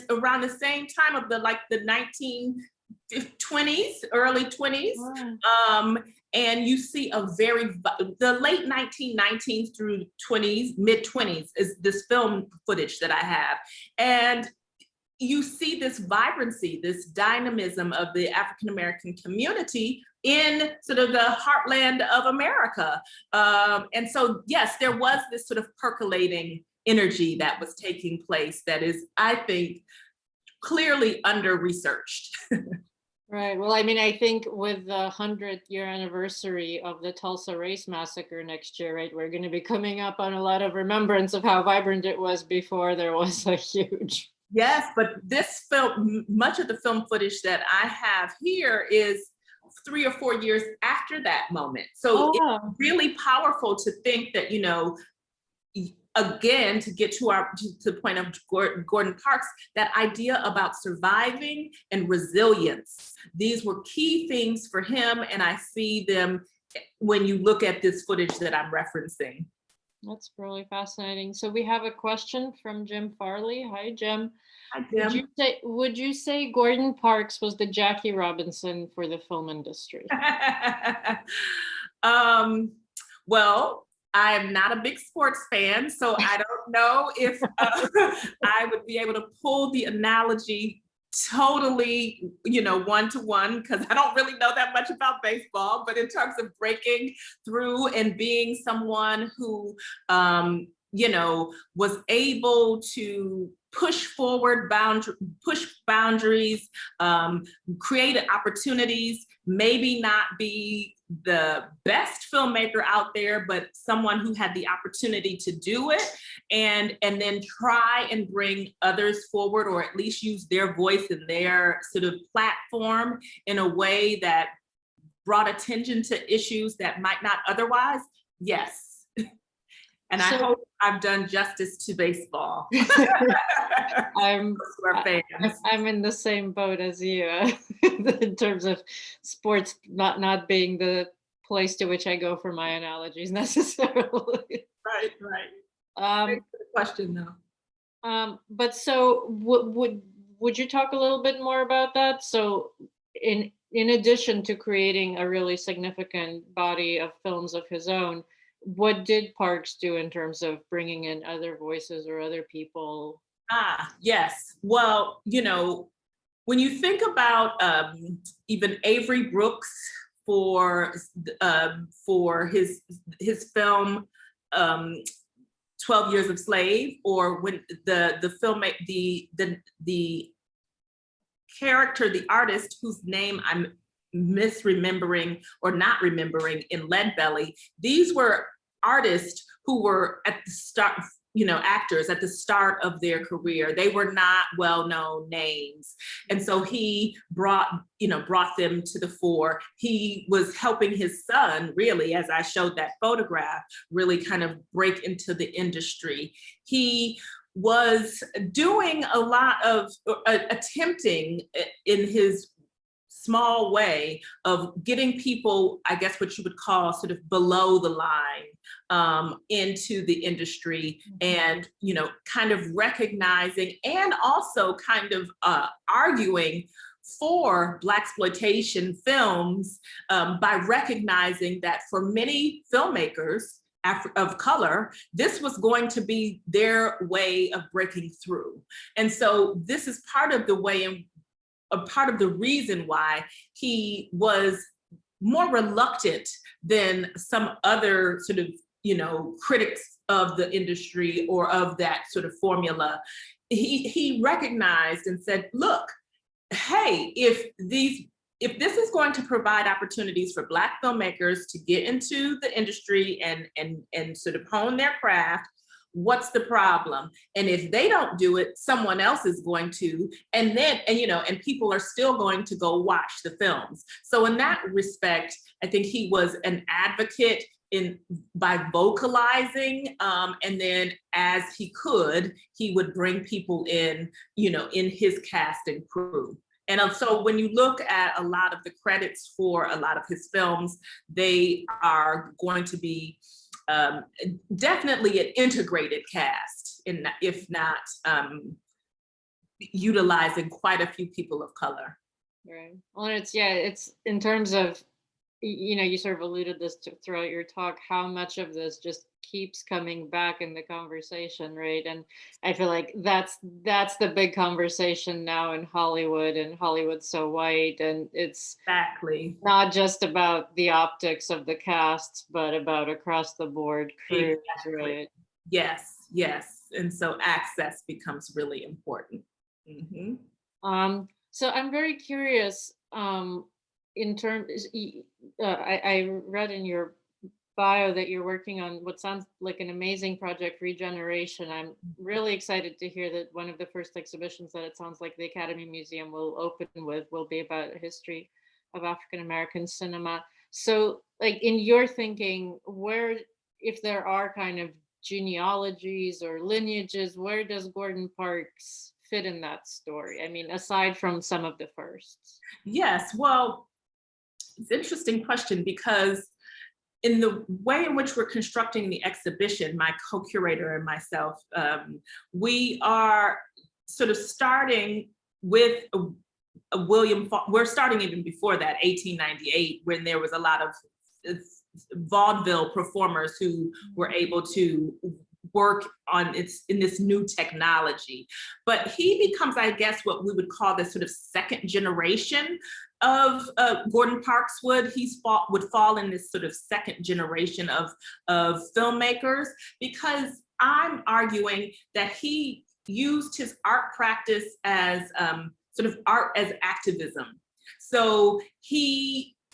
around the same time of the 1920s, early 20s. Wow. And you see the late 1919s through 20s, mid 20s is this film footage that I have. And you see this vibrancy, this dynamism of the African-American community in sort of the heartland of America. And so, yes, there was this sort of percolating energy that was taking place that is, I think, clearly under-researched. Right. Well, I mean, I think with the 100th year anniversary of the Tulsa Race Massacre next year, right, we're going to be coming up on a lot of remembrance of how vibrant it was before there was a huge. Yes, but this film, much of the film footage that I have here is 3 or 4 years after that moment. So it's really powerful to think that, again, to get to the point of Gordon Parks, that idea about surviving and resilience. These were key things for him, and I see them when you look at this footage that I'm referencing. That's really fascinating. So we have a question from Jim Farley. Hi, Jim. Hi, Jim. Would you say Gordon Parks was the Jackie Robinson for the film industry? Well, I am not a big sports fan, so I don't know if I would be able to pull the analogy totally, one-to-one, because I don't really know that much about baseball, but in terms of breaking through and being someone who, was able to push boundaries, create opportunities, maybe not be the best filmmaker out there, but someone who had the opportunity to do it, and then try and bring others forward, or at least use their voice and their sort of platform in a way that brought attention to issues that might not otherwise. Yes. And I hope I've done justice to baseball. I'm fans. I'm in the same boat as you in terms of sports not being the place to which I go for my analogies necessarily. Right. Thanks for the question, though. But so would you talk a little bit more about that? So in addition to creating a really significant body of films of his own, what did Parks do in terms of bringing in other voices or other people? Yes. Well, when you think about even Avery Brooks for his film 12 Years a Slave, or when the character, the artist whose name I'm misremembering or not remembering in Leadbelly, these were artists who were at the start, actors at the start of their career. They were not well-known names. And so he brought them to the fore. He was helping his son, really, as I showed that photograph, really kind of break into the industry. He was doing a lot of attempting in his small way of getting people, I guess what you would call sort of below the line, into the industry, and kind of recognizing and also kind of arguing for Blaxploitation films, by recognizing that for many filmmakers of color, this was going to be their way of breaking through. And so this is part of the way and a part of the reason why he was more reluctant than some other sort of, critics of the industry or of that sort of formula. He recognized and said, look, hey, if this is going to provide opportunities for Black filmmakers to get into the industry and sort of hone their craft, what's the problem? And if they don't do it, someone else is going to, and people are still going to go watch the films. So in that respect, I think he was an advocate by vocalizing, and then as he could, he would bring people in, in his cast and crew. And so when you look at a lot of the credits for a lot of his films, they are going to be definitely an integrated cast, if not utilizing quite a few people of color. Right. Well, it's in terms of, you sort of alluded this throughout your talk, how much of this just keeps coming back in the conversation, right? And I feel like that's the big conversation now in Hollywood, and Hollywood's so white, and it's exactly not just about the optics of the casts, but about across the board crews, right? Yes. And so access becomes really important. Mm-hmm. So I'm very curious, in terms, I read in your bio that you're working on what sounds like an amazing project, Regeneration. I'm really excited to hear that one of the first exhibitions that it sounds like the Academy Museum will open with will be about a history of African American cinema. So, like, in your thinking, where, if there are kind of genealogies or lineages, where does Gordon Parks fit in that story? I mean, aside from some of the firsts. Yes, well, it's an interesting question, because in the way in which we're constructing the exhibition, my co-curator and myself, we are sort of starting with we're starting even before that, 1898, when there was a lot of vaudeville performers who were able to work on in this new technology. But he becomes, I guess, what we would call the sort of second generation of Gordon Parks would fall in this sort of second generation of filmmakers, because I'm arguing that he used his art practice as sort of art as activism. So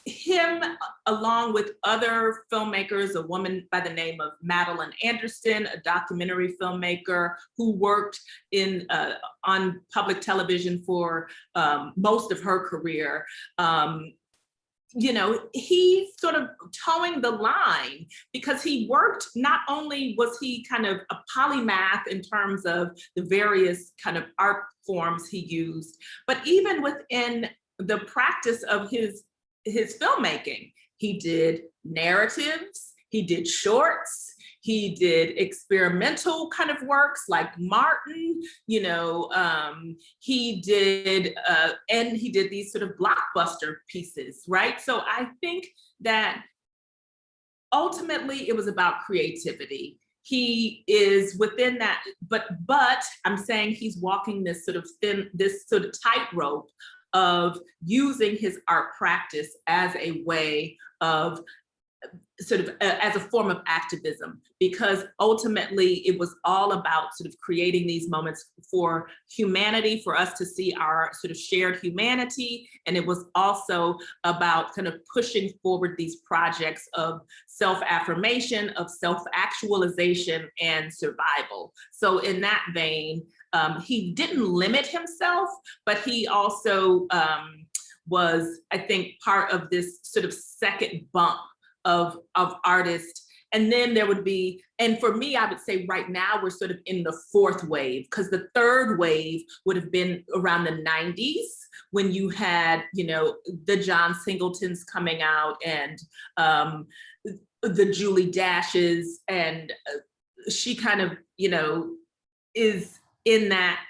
him, along with other filmmakers, a woman by the name of Madeline Anderson, a documentary filmmaker who worked on public television for most of her career, you know, he's sort of towing the line, because he worked, not only was he kind of a polymath in terms of the various kind of art forms he used, but even within the practice of his filmmaking, he did narratives, he did shorts, he did experimental kind of works like Martin, you know, he did these sort of blockbuster pieces, right? So I think that ultimately it was about creativity. He is within that, but I'm saying he's walking this sort of tightrope of using his art practice as a way of sort of as a form of activism, because ultimately it was all about sort of creating these moments for humanity, for us to see our sort of shared humanity. And it was also about kind of pushing forward these projects of self-affirmation, of self-actualization and survival. So in that vein, he didn't limit himself, but he also was, I think, part of this sort of second bump of artists. And then there would be, and for me, I would say right now we're sort of in the fourth wave, because the third wave would have been around the 90s, when you had, you know, the John Singletons coming out, and the Julie Dashes, and she kind of, you know, is in that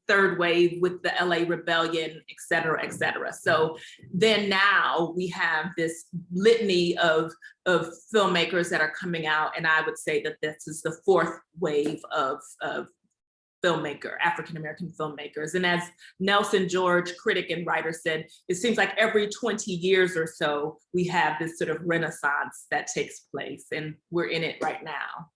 third wave with the LA Rebellion, et cetera, et cetera. So then now we have this litany of filmmakers that are coming out, and I would say that this is the fourth wave of African-American filmmakers. And as Nelson George, critic and writer, said, it seems like every 20 years or so, we have this sort of renaissance that takes place, and we're in it right now.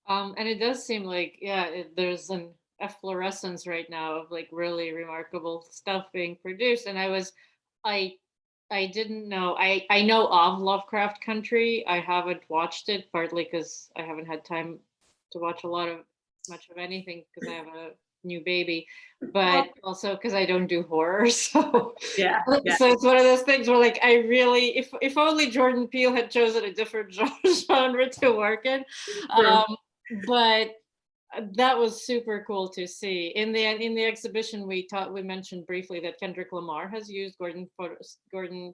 And it does seem like, yeah, there's an efflorescence right now of like really remarkable stuff being produced. And I didn't know, I know of Lovecraft Country. I haven't watched it, partly because I haven't had time to watch much of anything because I have a new baby, but also because I don't do horror. So yeah. So it's one of those things where like I really, if only Jordan Peele had chosen a different genre to work in. But that was super cool to see. In the exhibition, we mentioned briefly that Kendrick Lamar has used Gordon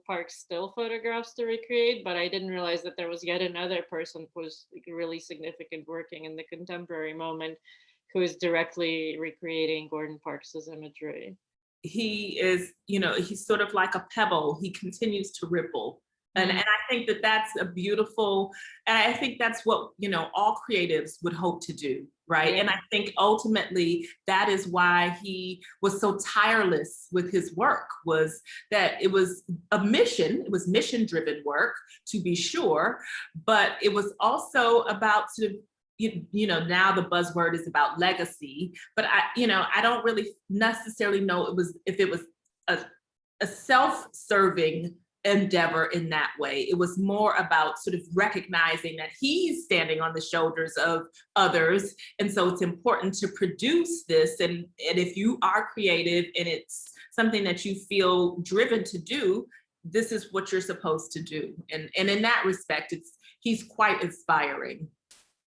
Parks still photographs to recreate, but I didn't realize that there was yet another person who was like really significant working in the contemporary moment, who is directly recreating Gordon Parks's imagery. He is, you know, he's sort of like a pebble. He continues to ripple. And I think that that's a beautiful, and I think that's what, you know, all creatives would hope to do, right? Yeah. And I think ultimately that is why he was so tireless with his work, was that it was a mission, it was mission-driven work, to be sure, but it was also about sort of, you know, now the buzzword is about legacy, but I don't really necessarily know if it was a self-serving endeavor in that way. It was more about sort of recognizing that he's standing on the shoulders of others. And so it's important to produce this. And if you are creative and it's something that you feel driven to do, this is what you're supposed to do. And in that respect, he's quite inspiring.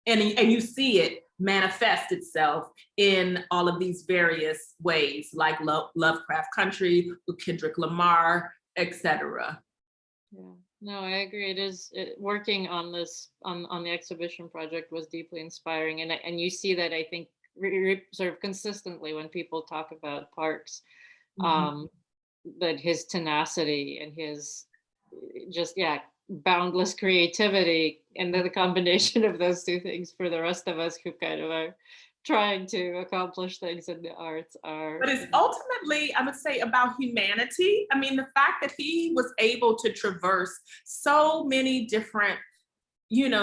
And you see it manifest itself in all of these various ways, like Lovecraft Country, with Kendrick Lamar, etc. Yeah, no, I agree. Working on this on the exhibition project was deeply inspiring, and you see that, I think, sort of consistently when people talk about Parks, that his tenacity and his just boundless creativity, and then the combination of those two things for the rest of us who kind of are trying to accomplish things in the arts are. But it's ultimately, I would say, about humanity. I mean, the fact that he was able to traverse so many different,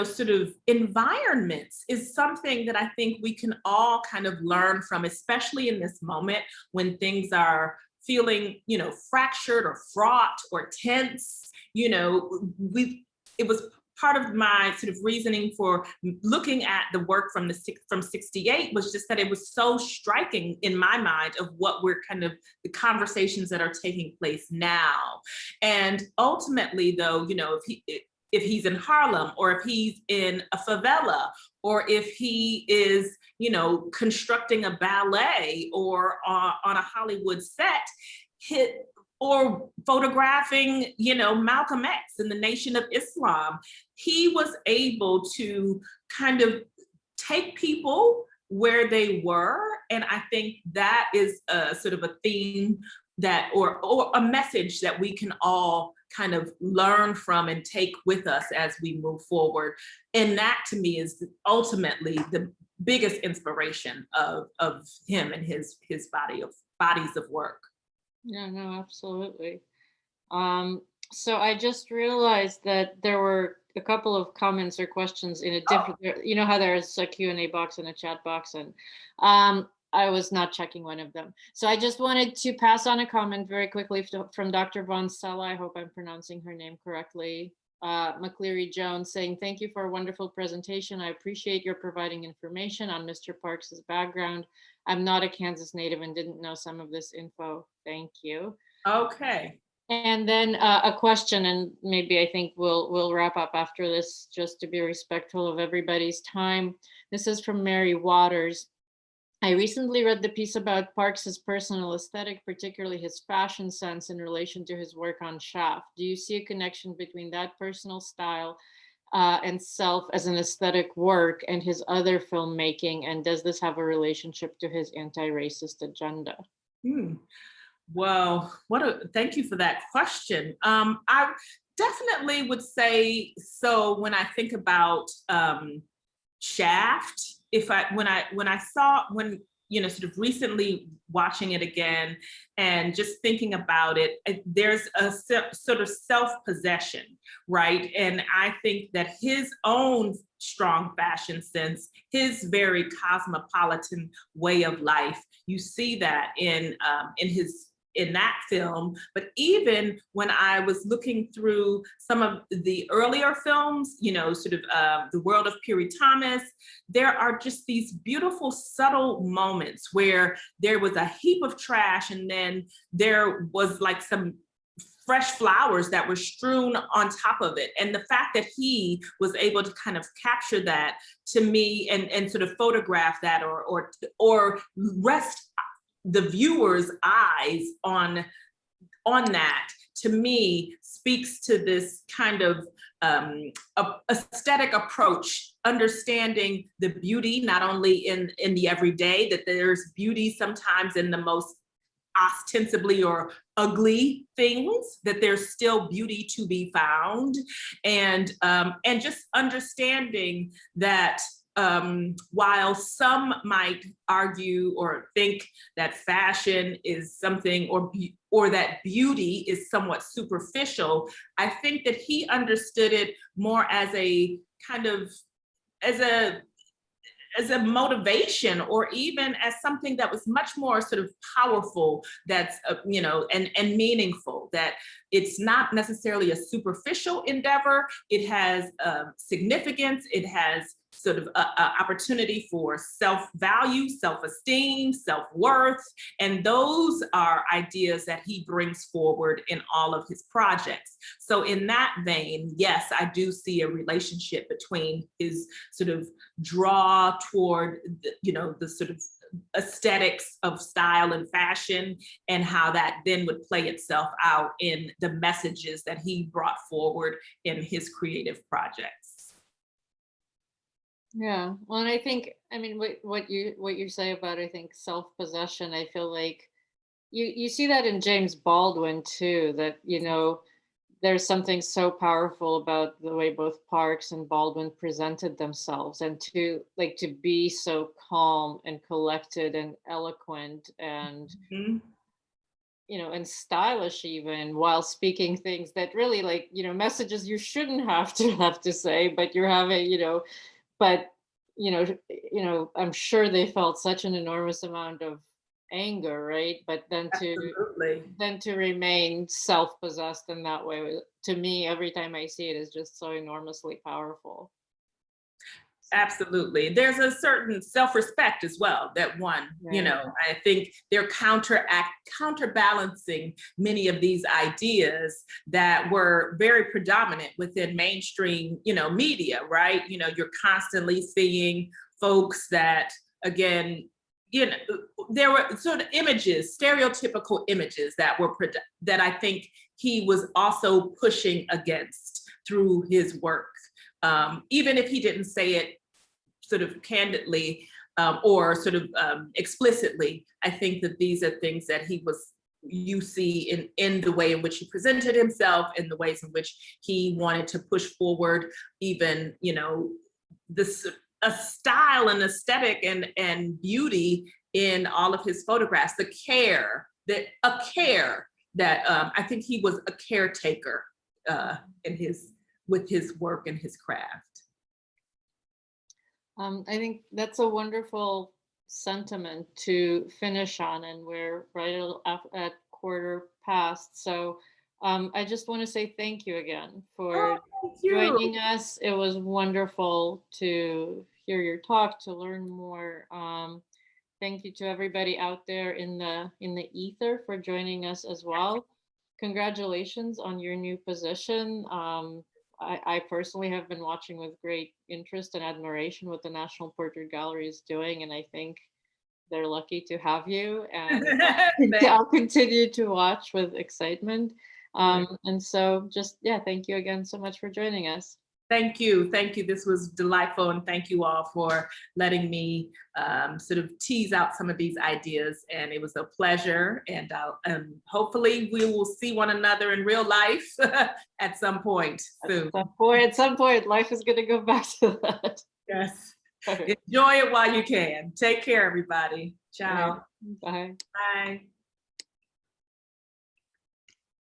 sort of environments is something that I think we can all kind of learn from, especially in this moment when things are feeling, fractured or fraught or tense. It was part of my sort of reasoning for looking at the work from 68 was just that it was so striking in my mind of what we're kind of the conversations that are taking place now. And ultimately, though, if he's in Harlem, or if he's in a favela, or if he is, constructing a ballet or on a Hollywood set, or photographing, Malcolm X and the Nation of Islam, he was able to kind of take people where they were. And I think that is a sort of a theme that, or a message that we can all kind of learn from and take with us as we move forward. And that to me is ultimately the biggest inspiration of him and his bodies of work. Yeah, no, absolutely. So I just realized that there were a couple of comments or questions in a different, you know how there's a Q&A box and a chat box, and I was not checking one of them. So I just wanted to pass on a comment very quickly from Dr. Von Sella. I hope I'm pronouncing her name correctly. McCleary Jones saying, thank you for a wonderful presentation. I appreciate your providing information on Mr. Parks's background. I'm not a Kansas native and didn't know some of this info. Thank you. Okay. And then a question, and maybe I think we'll wrap up after this just to be respectful of everybody's time. This is from Mary Waters. I recently read the piece about Parks's personal aesthetic, particularly his fashion sense in relation to his work on Shaft. Do you see a connection between that personal style and self as an aesthetic work and his other filmmaking? And does this have a relationship to his anti-racist agenda? Well, thank you for that question. I definitely would say so. When I think about Shaft, sort of recently watching it again and just thinking about it, there's a sort of self-possession, right? And I think that his own strong fashion sense, his very cosmopolitan way of life, you see that in that film. But even when I was looking through some of the earlier films, The World of Piri Thomas, there are just these beautiful, subtle moments where there was a heap of trash and then there was like some fresh flowers that were strewn on top of it. And the fact that he was able to kind of capture that, to me, and sort of photograph that or rest the viewer's eyes on that, to me, speaks to this kind of aesthetic approach, understanding the beauty not only in the everyday, that there's beauty sometimes in the most ostensibly or ugly things, that there's still beauty to be found, and just understanding that while some might argue or think that fashion is something, or that beauty is somewhat superficial, I think that he understood it more as a kind of as a motivation, or even as something that was much more sort of powerful, that's and meaningful, that it's not necessarily a superficial endeavor. It has significance. It has sort of a opportunity for self-value, self-esteem, self-worth. And those are ideas that he brings forward in all of his projects. So in that vein, yes, I do see a relationship between his sort of draw toward the sort of aesthetics of style and fashion, and how that then would play itself out in the messages that he brought forward in his creative projects. Yeah, well, and I think, I mean, what you say about, I think, self-possession, I feel like you see that in James Baldwin too, that there's something so powerful about the way both Parks and Baldwin presented themselves, and to be so calm and collected and eloquent and Mhm. and stylish, even while speaking things that really, messages you shouldn't have to say, but you're having, but I'm sure they felt such an enormous amount of anger, right? But Absolutely. then to remain self-possessed in that way, to me, every time I see it, is just so enormously powerful. Absolutely. There's a certain self-respect as well that one, Right. I think they're counterbalancing many of these ideas that were very predominant within mainstream, media, right? You're constantly seeing folks that, again, there were sort of images, stereotypical images that that I think he was also pushing against through his work. Even if he didn't say it sort of candidly or sort of explicitly, I think that these are things that you see in the way in which he presented himself, in the ways in which he wanted to push forward, even, this a style and aesthetic and beauty in all of his photographs, a care that I think he was a caretaker with his work and his craft. I think that's a wonderful sentiment to finish on, and we're right at 1/4 past. So I just want to say thank you again for Thank you. joining us. It was wonderful to hear your talk, to learn more. Thank you to everybody out there in the ether for joining us as well. Congratulations on your new position. I personally have been watching with great interest and admiration what the National Portrait Gallery is doing, and I think they're lucky to have you. And I'll continue to watch with excitement. And so thank you again so much for joining us. Thank you. This was delightful, and thank you all for letting me sort of tease out some of these ideas. And it was a pleasure. And hopefully we will see one another in real life at some point soon. At some point, life is going to go back to that. Yes. Okay. Enjoy it while you can. Take care, everybody. Ciao. Bye. Bye.